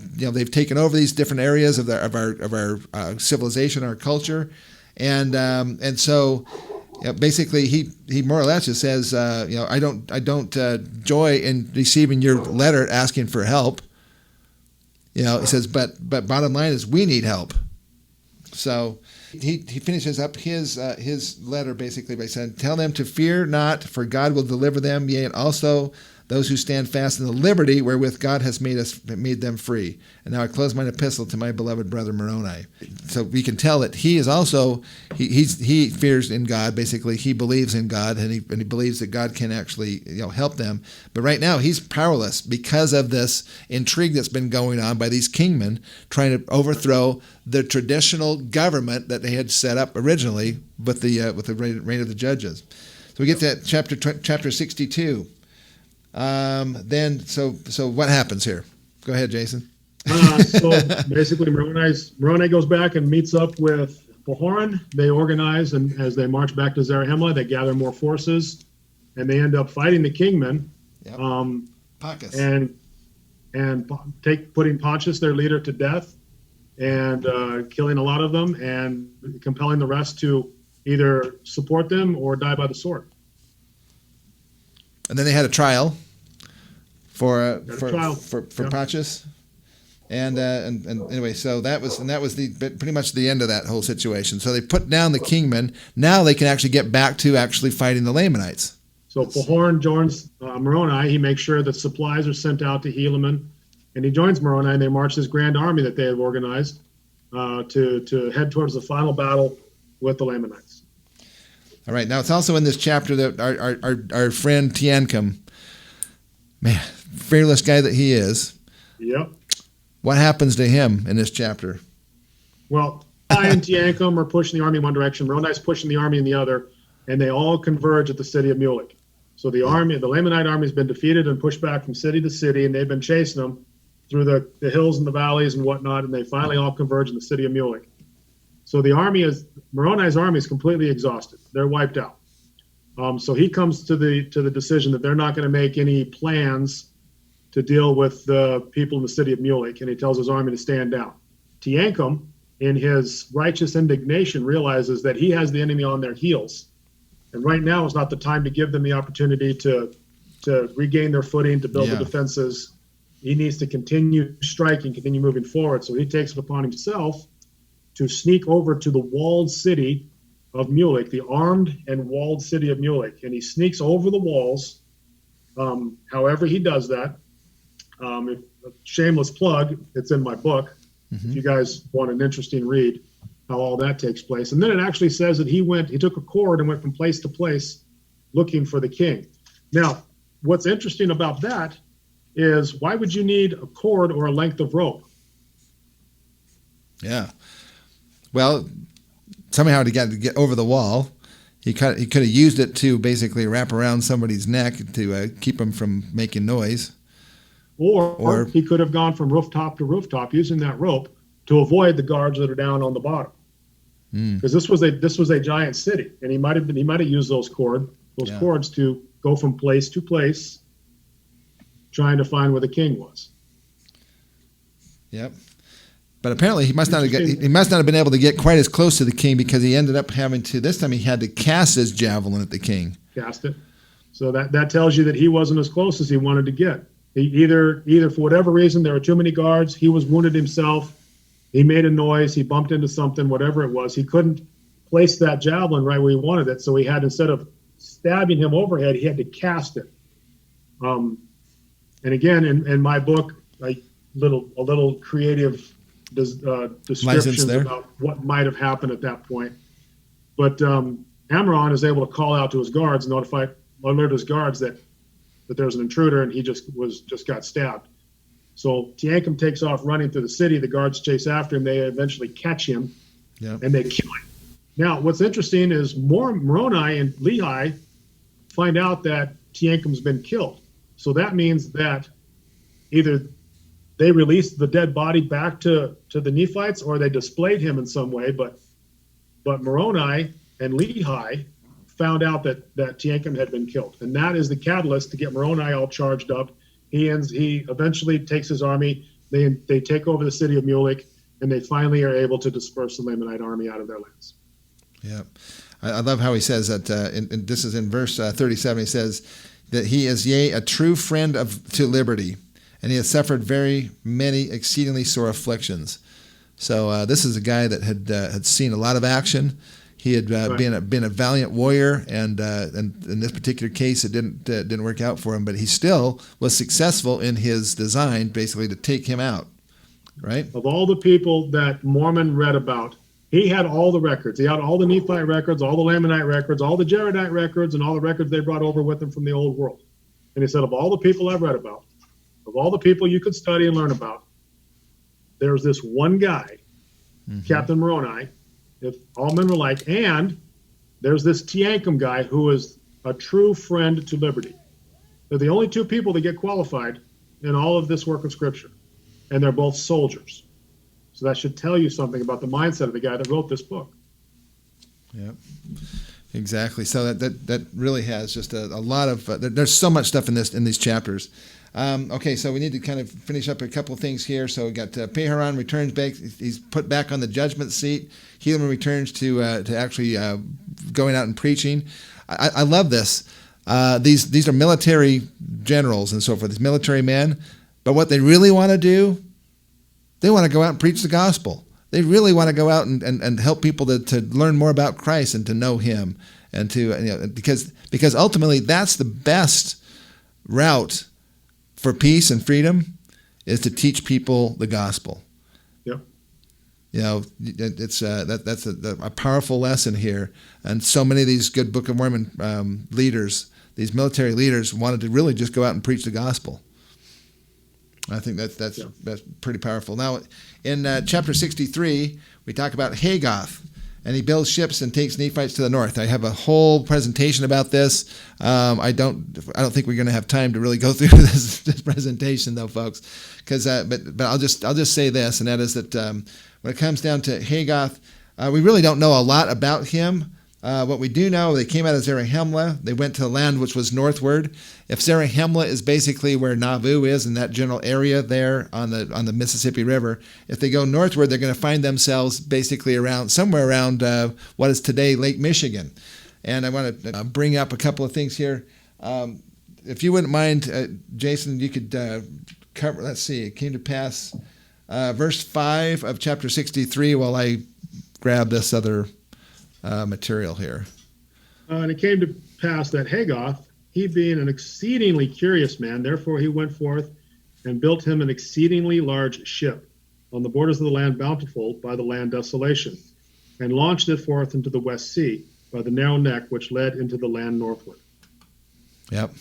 taken over these different areas of our civilization, our culture, and so basically he more or less just says I don't joy in receiving your letter asking for help. He says but bottom line is we need help. So he finishes up his letter basically by saying, "Tell them to fear not, for God will deliver them, yea, and also those who stand fast in the liberty wherewith God has made them free. And now I close my epistle to my beloved brother Moroni. So we can tell that he is also, he fears in God. Basically, he believes in God, and he believes that God can actually help them. But right now, he's powerless because of this intrigue that's been going on by these kingmen trying to overthrow the traditional government that they had set up originally with the reign of the judges. So we get to chapter 62. So what happens here? Go ahead, Jason. So basically, Moroni goes back and meets up with Pahoran. They organize, and as they march back to Zarahemla, they gather more forces, and they end up fighting the kingmen. Yep. And putting Pontius, their leader, to death, and killing a lot of them, and compelling the rest to either support them or die by the sword. And then they had a trial for Yep. Pontius. And anyway, so that was pretty much the end of that whole situation. So they put down the kingmen. Now they can actually get back to actually fighting the Lamanites. So Pahoran joins Moroni. He makes sure that supplies are sent out to Helaman, and he joins Moroni, and they march this grand army that they have organized to head towards the final battle with the Lamanites. All right. Now it's also in this chapter that our friend Teancum, man, fearless guy that he is. Yep. What happens to him in this chapter? Well, I and Teancum are pushing the army in one direction. Moroni's pushing the army in the other, and they all converge at the city of Mulek. So the Lamanite army has been defeated and pushed back from city to city, and they've been chasing them through the hills and the valleys and whatnot, and they finally all converge in the city of Mulek. So Moroni's army is completely exhausted. They're wiped out. So he comes to the decision that they're not going to make any plans to deal with the people in the city of Mulek, and he tells his army to stand down. Teancum, in his righteous indignation, realizes that he has the enemy on their heels, and right now is not the time to give them the opportunity to regain their footing, to build the defenses. He needs to continue striking, continue moving forward. So he takes it upon himself to sneak over to the walled city of Mulek, the armed and walled city of Mulek, and he sneaks over the walls. However he does that, shameless plug, it's in my book. Mm-hmm. If you guys want an interesting read, how all that takes place. And then it actually says that he took a cord and went from place to place looking for the king. Now, what's interesting about that is, why would you need a cord or a length of rope? Yeah. Well, somehow to get over the wall, he could have used it to basically wrap around somebody's neck to keep them from making noise. Or he could have gone from rooftop to rooftop using that rope to avoid the guards that are down on the bottom. Because this was a giant city, and he might have used those cords to go from place to place, trying to find where the king was. Yep. But apparently he must not have been able to get quite as close to the king, because he ended up having to, this time he had to cast his javelin at the king. Cast it. So that tells you that he wasn't as close as he wanted to get. He either for whatever reason, there were too many guards, he was wounded himself, he made a noise, he bumped into something, whatever it was. He couldn't place that javelin right where he wanted it, so he had, instead of stabbing him overhead, he had to cast it. And again, in my book, a little creative descriptions about what might have happened at that point. But Amron is able to call out to his guards and alert his guards that there was an intruder, and he just got stabbed. So Teancum takes off running through the city. The guards chase after him. They eventually catch him, and they kill him. Now, what's interesting is Moroni and Lehi find out that Teancum's been killed. So that means that either they released the dead body back to the Nephites, or they displayed him in some way. But Moroni and Lehi found out that Teancum had been killed, and that is the catalyst to get Moroni all charged up. He eventually takes his army. They take over the city of Mulek, and they finally are able to disperse the Lamanite army out of their lands. Yeah, I love how he says that. And this is in verse 37. He says that he is a true friend to liberty, and he has suffered very many exceedingly sore afflictions. So this is a guy that had seen a lot of action. He had been a valiant warrior, and in this particular case, it didn't work out for him. But he still was successful in his design, basically to take him out. Right? Of all the people that Mormon read about, he had all the records. He had all the Nephite records, all the Lamanite records, all the Jaredite records, and all the records they brought over with them from the old world. And he said, of all the people I've read about, of all the people you could study and learn about, there's this one guy, Captain Moroni, if all men were like, and there's this Teancum guy who is a true friend to liberty. They're the only two people that get qualified in all of this work of Scripture. And they're both soldiers. So that should tell you something about the mindset of the guy that wrote this book. Yeah, exactly. So that really has just a lot of there's so much stuff in these chapters. Okay, so we need to kind of finish up a couple of things here. So we got Peharon returns back; he's put back on the judgment seat. Helaman returns to actually going out and preaching. I love this. These are military generals and so forth. These military men. But what they really want to do, they want to go out and preach the gospel. They really want to go out and help people to learn more about Christ and to know Him, and to because ultimately that's the best route for peace and freedom is to teach people the gospel. Yep. It's that's a powerful lesson here, and so many of these good Book of Mormon leaders, these military leaders, wanted to really just go out and preach the gospel. I think that's pretty powerful. Now, in chapter 63, we talk about Hagoth, and he builds ships and takes Nephites to the north. I have a whole presentation about this. I don't think we're going to have time to really go through this presentation, though, folks. But I'll just say this, and that is that when it comes down to Hagoth, we really don't know a lot about him. What we do know, they came out of Zarahemla. They went to the land which was northward. If Zarahemla is basically where Nauvoo is in that general area there on the Mississippi River, if they go northward, they're going to find themselves basically somewhere around what is today Lake Michigan. And I want to bring up a couple of things here. If you wouldn't mind, Jason, you could cover. Let's see. It came to pass, verse 5 of chapter 63. While I grab this other material here. And it came to pass that Hagoth, he being an exceedingly curious man, therefore he went forth and built him an exceedingly large ship on the borders of the land Bountiful by the land Desolation, and launched it forth into the West Sea by the narrow neck which led into the land northward. Yep.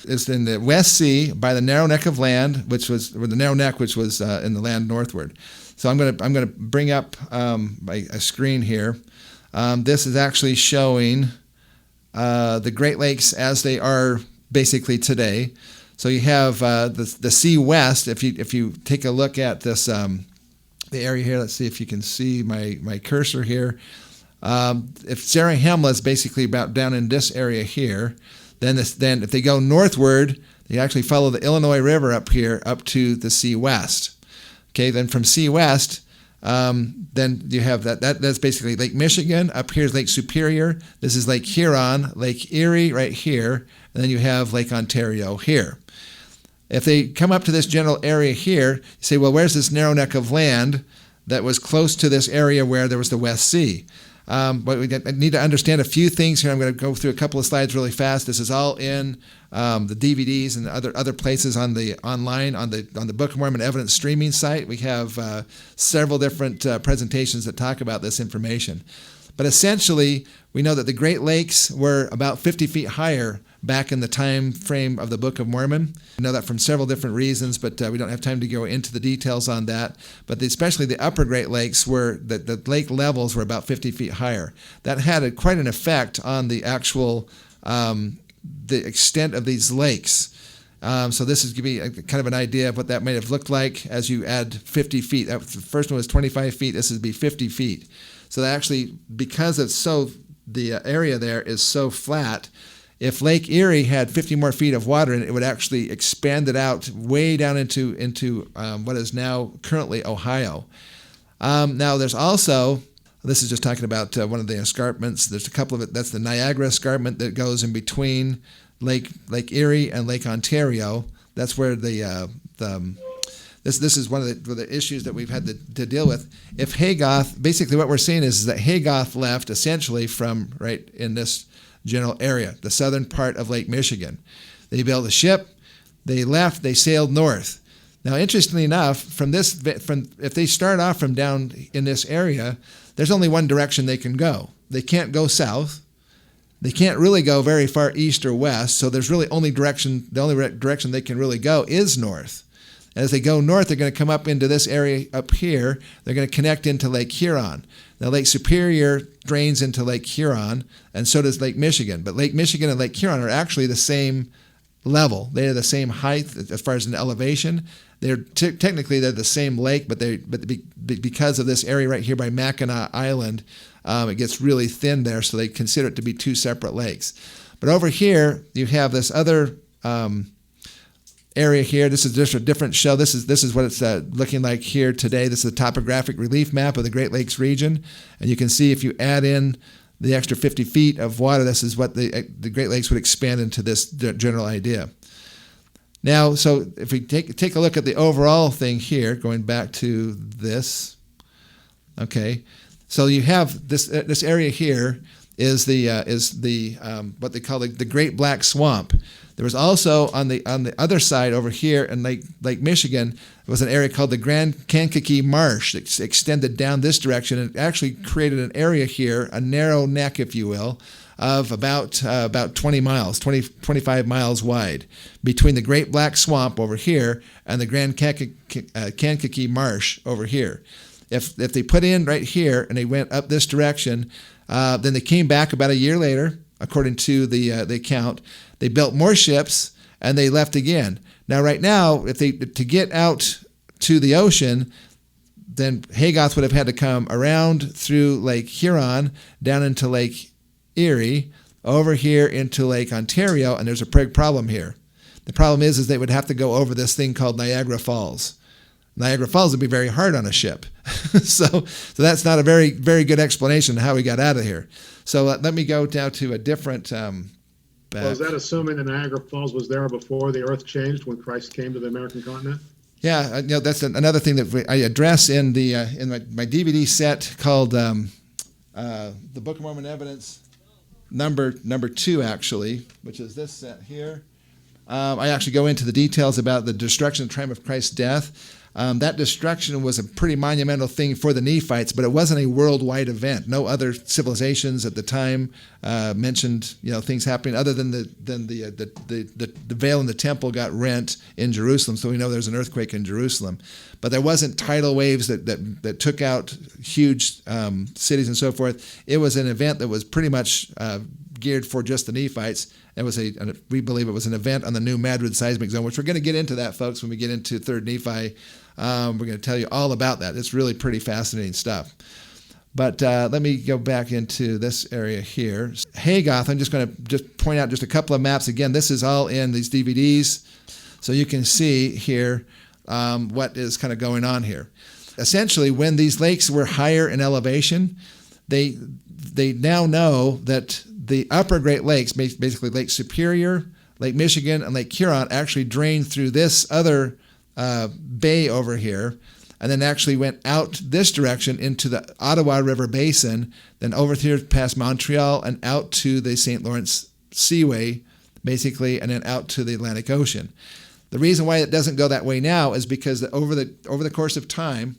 It's in the West Sea by the narrow neck of land, which was in the land northward. So I'm going to bring up a screen here. This is actually showing the Great Lakes as they are basically today. So you have the Sea West. If you take a look at this the area here, let's see if you can see my cursor here. If Zarahemla is basically about down in this area here, then if they go northward, they actually follow the Illinois River up here up to the Sea West. Okay, then from Sea West. Then you have that's basically Lake Michigan. Up here is Lake Superior. This is Lake Huron, Lake Erie right here, and then you have Lake Ontario here. If they come up to this general area here, you say, well, where's this narrow neck of land that was close to this area where there was the West Sea? But we need to understand a few things here. I'm going to go through a couple of slides really fast. This is all in the DVDs and other places online on the Book of Mormon Evidence streaming site. We have several different presentations that talk about this information. But essentially, we know that the Great Lakes were about 50 feet higher back in the time frame of the Book of Mormon. We know that from several different reasons, but we don't have time to go into the details on that. But especially the upper Great Lakes, the lake levels were about 50 feet higher. That had quite an effect on the actual the extent of these lakes. So this is going to be kind of an idea of what that might have looked like as you add 50 feet. The first one was 25 feet. This would be 50 feet. So that actually, because the area there is so flat, if Lake Erie had 50 more feet of water in it, it would actually expand it out way down into what is now currently Ohio. Now there's also, this is just talking about one of the escarpments. There's a couple of it. That's the Niagara Escarpment that goes in between Lake Erie and Lake Ontario. That's where the this is one of the issues that we've had to deal with. If Haygoth, basically what we're seeing is that Haygoth left essentially from right in this general area, the southern part of Lake Michigan. They built a ship, they left, they sailed north. Now, interestingly enough, from if they start off from down in this area, there's only one direction they can go. They can't go south. They can't really go very far east or west, so there's really the only direction they can really go is north. As they go north, they're going to come up into this area up here. They're going to connect into Lake Huron. Now, Lake Superior drains into Lake Huron, and so does Lake Michigan. But Lake Michigan and Lake Huron are actually the same level. They are the same height as far as an elevation. They're technically they're the same lake, but because of this area right here by Mackinac Island, it gets really thin there, so they consider it to be two separate lakes. But over here, you have this other area here. This is just a different show. This is what it's looking like here today. This is a topographic relief map of the Great Lakes region, and you can see if you add in the extra 50 feet of water, this is what the Great Lakes would expand into this general idea. Now, so if we take a look at the overall thing here, going back to this, okay. So you have this area here is the what they call the Great Black Swamp. There was also on the other side over here in Lake Michigan, there was an area called the Grand Kankakee Marsh that extended down this direction and actually created an area here, a narrow neck, if you will, of about 20 miles, 25 miles wide between the Great Black Swamp over here and the Grand Kankakee Marsh over here. If they put in right here and they went up this direction, then they came back about a year later, according to the account. They built more ships and they left again. Now, right now, to get out to the ocean, then Haygoth would have had to come around through Lake Huron, down into Lake Erie, over here into Lake Ontario, and there's a big problem here. The problem is they would have to go over this thing called Niagara Falls. Niagara Falls would be very hard on a ship. so that's not a very, very good explanation of how we got out of here. So let me go down to a different... Well, is that assuming the Niagara Falls was there before the earth changed when Christ came to the American continent? Yeah, that's another thing that I address in my DVD set called the Book of Mormon Evidence number 2, actually, which is this set here. I actually go into the details about the destruction at the time of Christ's death. That destruction was a pretty monumental thing for the Nephites, but it wasn't a worldwide event. No other civilizations at the time mentioned things happening other than the veil in the temple got rent in Jerusalem, so we know there's an earthquake in Jerusalem. But there wasn't tidal waves that took out huge cities and so forth. It was an event that was pretty much geared for just the Nephites. We believe it was an event on the new Madrid seismic zone, which we're going to get into that, folks, when we get into 3rd Nephi. We're going to tell you all about that. It's really pretty fascinating stuff. But let me go back into this area here. Haygoth, I'm just going to point out just a couple of maps. Again, this is all in these DVDs, so you can see here what is kind of going on here. Essentially, when these lakes were higher in elevation, they now know that the upper Great Lakes, basically Lake Superior, Lake Michigan, and Lake Huron, actually drained through this other bay over here, and then actually went out this direction into the Ottawa River Basin, then over here past Montreal and out to the St. Lawrence Seaway, basically, and then out to the Atlantic Ocean. The reason why it doesn't go that way now is because over the course of time,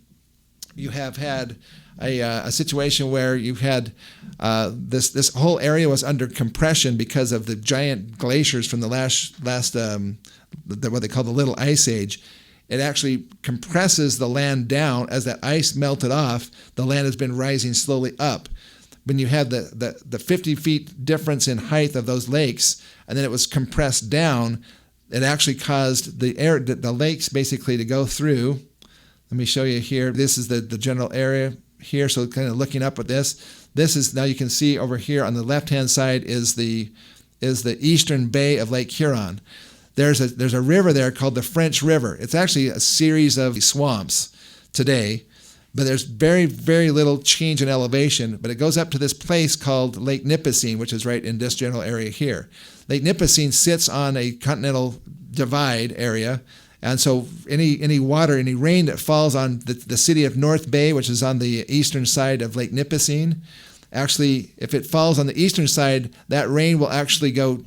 you have had a situation where you've had this whole area was under compression because of the giant glaciers from the last what they call the Little Ice Age. It actually compresses the land down. As that ice melted off, the land has been rising slowly up. When you had the 50 feet difference in height of those lakes, and then it was compressed down, it actually caused the lakes basically to go through. Let me show you here. This is the general area here. So kind of looking up at this. This is, now you can see over here on the left-hand side is the eastern bay of Lake Huron. There's a river there called the French River. It's actually a series of swamps today, but there's very, very little change in elevation. But it goes up to this place called Lake Nipissing, which is right in this general area here. Lake Nipissing sits on a continental divide area, And so any water, any rain that falls on the city of North Bay, which is on the eastern side of Lake Nipissing, actually, if it falls on the eastern side, that rain will actually go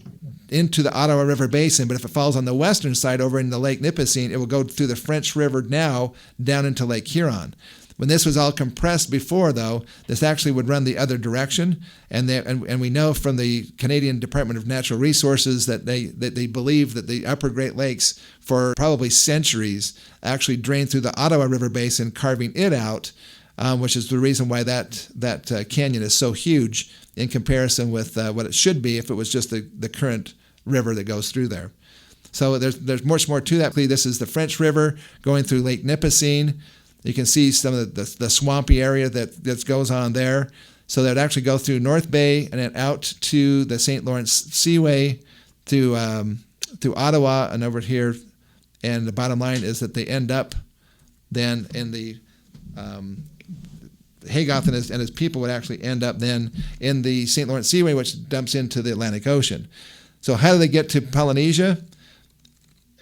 into the Ottawa River Basin. But if it falls on the western side over in the Lake Nipissing, it will go through the French River now down into Lake Huron. When this was all compressed before, though, this actually would run the other direction, and we know from the Canadian Department of Natural Resources that they believe that the Upper Great Lakes, for probably centuries, actually drained through the Ottawa River Basin, carving it out, which is the reason why that canyon is so huge in comparison with what it should be if it was just the current river that goes through there. So there's much more to that. This is the French River going through Lake Nipissing. You can see some of the swampy area that goes on there. So that would actually go through North Bay and then out to the St. Lawrence Seaway through Ottawa and over here. And the bottom line is that they end up then in the Haygoth and his people would actually end up then in the St. Lawrence Seaway, which dumps into the Atlantic Ocean. So how do they get to Polynesia?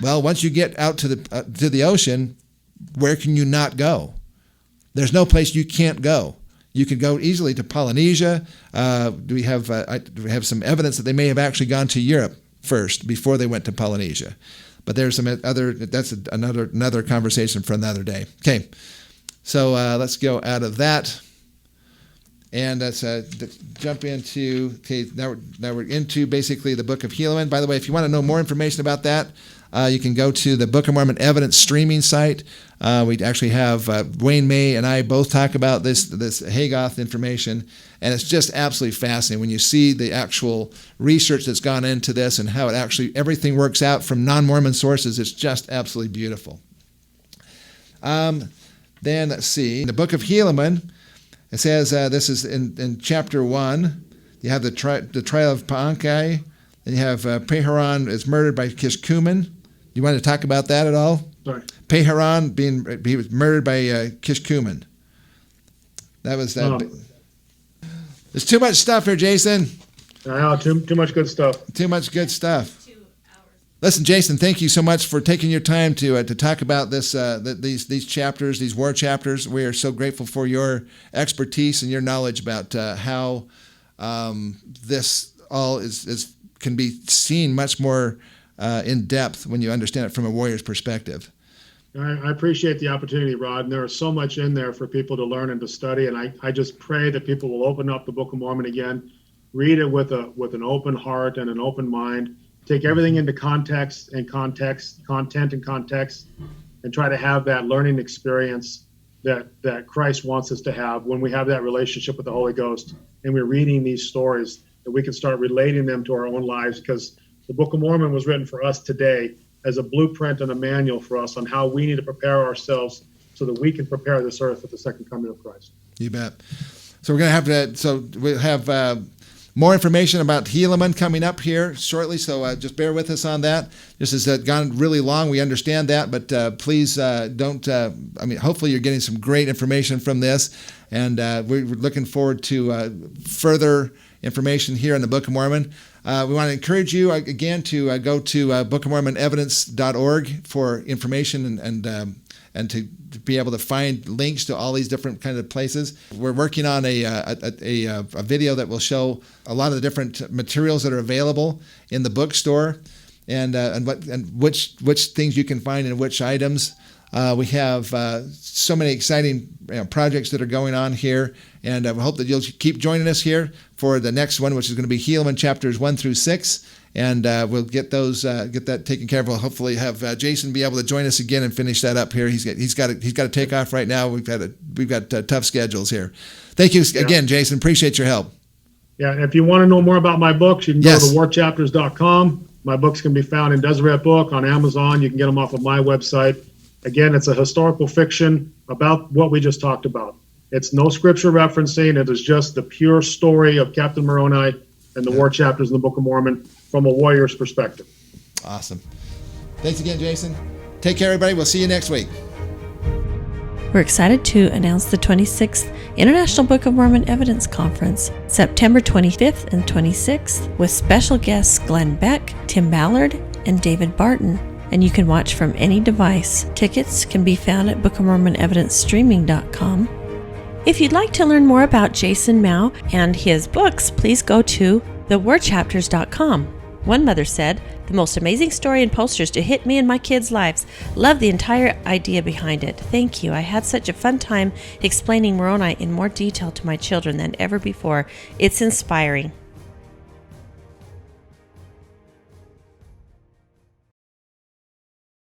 Well, once you get out to the ocean, where can you not go? There's no place you can't go. You can go easily to Polynesia. We have some evidence that they may have actually gone to Europe first before they went to Polynesia. But there's some other. That's another conversation for another day. Okay, so let's go out of that, and let's jump into. Okay, now we're into basically the Book of Helaman. By the way, if you want to know more information about that, you can go to the Book of Mormon Evidence streaming site. We actually have Wayne May and I both talk about this Haygoth information, and it's just absolutely fascinating when you see the actual research that's gone into this and how it actually everything works out from non-Mormon sources. It's just absolutely beautiful. Then let's see, in the Book of Helaman, it says this is in chapter 1. You have the trial of Paankai, and you have Peharon is murdered by Kishkumen. You want to talk about that at all? Sorry. Peharon he was murdered by Kishkumen. That was that. There's too much stuff here, Jason. I know, too much good stuff. Too much good stuff. Listen, Jason, thank you so much for taking your time to talk about this these chapters, these war chapters. We are so grateful for your expertise and your knowledge about how this all can be seen much more in depth when you understand it from a warrior's perspective. I appreciate the opportunity, Rod, and there is so much in there for people to learn and to study, and I just pray that people will open up the Book of Mormon again, read it with an open heart and an open mind, take everything into content and context, and try to have that learning experience that Christ wants us to have when we have that relationship with the Holy Ghost and we're reading these stories, that we can start relating them to our own lives, because the Book of Mormon was written for us today as a blueprint and a manual for us on how we need to prepare ourselves so that we can prepare this earth for the second coming of Christ. You bet. So we're going to have that. So we'll have more information about Helaman coming up here shortly. So just bear with us on that. This has gone really long. We understand that, but please don't. Hopefully you're getting some great information from this, and we're looking forward to further information here in the Book of Mormon. We want to encourage you again to go to bookofmormonevidence.org for information and to be able to find links to all these different kind of places. We're working on a video that will show a lot of the different materials that are available in the bookstore and which things you can find and which items. We have so many exciting projects that are going on here, and I hope that you'll keep joining us here for the next one, which is going to be Helaman chapters 1 through 6, and we'll get that taken care of. We'll hopefully have Jason be able to join us again and finish that up here. He's got to take off right now. We've got tough schedules here. Thank you again, Jason. Appreciate your help. Yeah, and if you want to know more about my books, you can go to warchapters.com. My books can be found in Deseret Book on Amazon. You can get them off of my website. Again, it's a historical fiction about what we just talked about. It's no scripture referencing. It is just the pure story of Captain Moroni and the war chapters in the Book of Mormon from a warrior's perspective. Awesome. Thanks again, Jason. Take care, everybody. We'll see you next week. We're excited to announce the 26th International Book of Mormon Evidence Conference, September 25th and 26th, with special guests Glenn Beck, Tim Ballard, and David Barton. and you can watch from any device. Tickets can be found at bookofmormonevidencestreaming.com. If you'd like to learn more about Jason Mao and his books, please go to thewordchapters.com. One mother said, "The most amazing story and posters to hit me and my kids' lives. Love the entire idea behind it. Thank you. I had such a fun time explaining Moroni in more detail to my children than ever before. It's inspiring."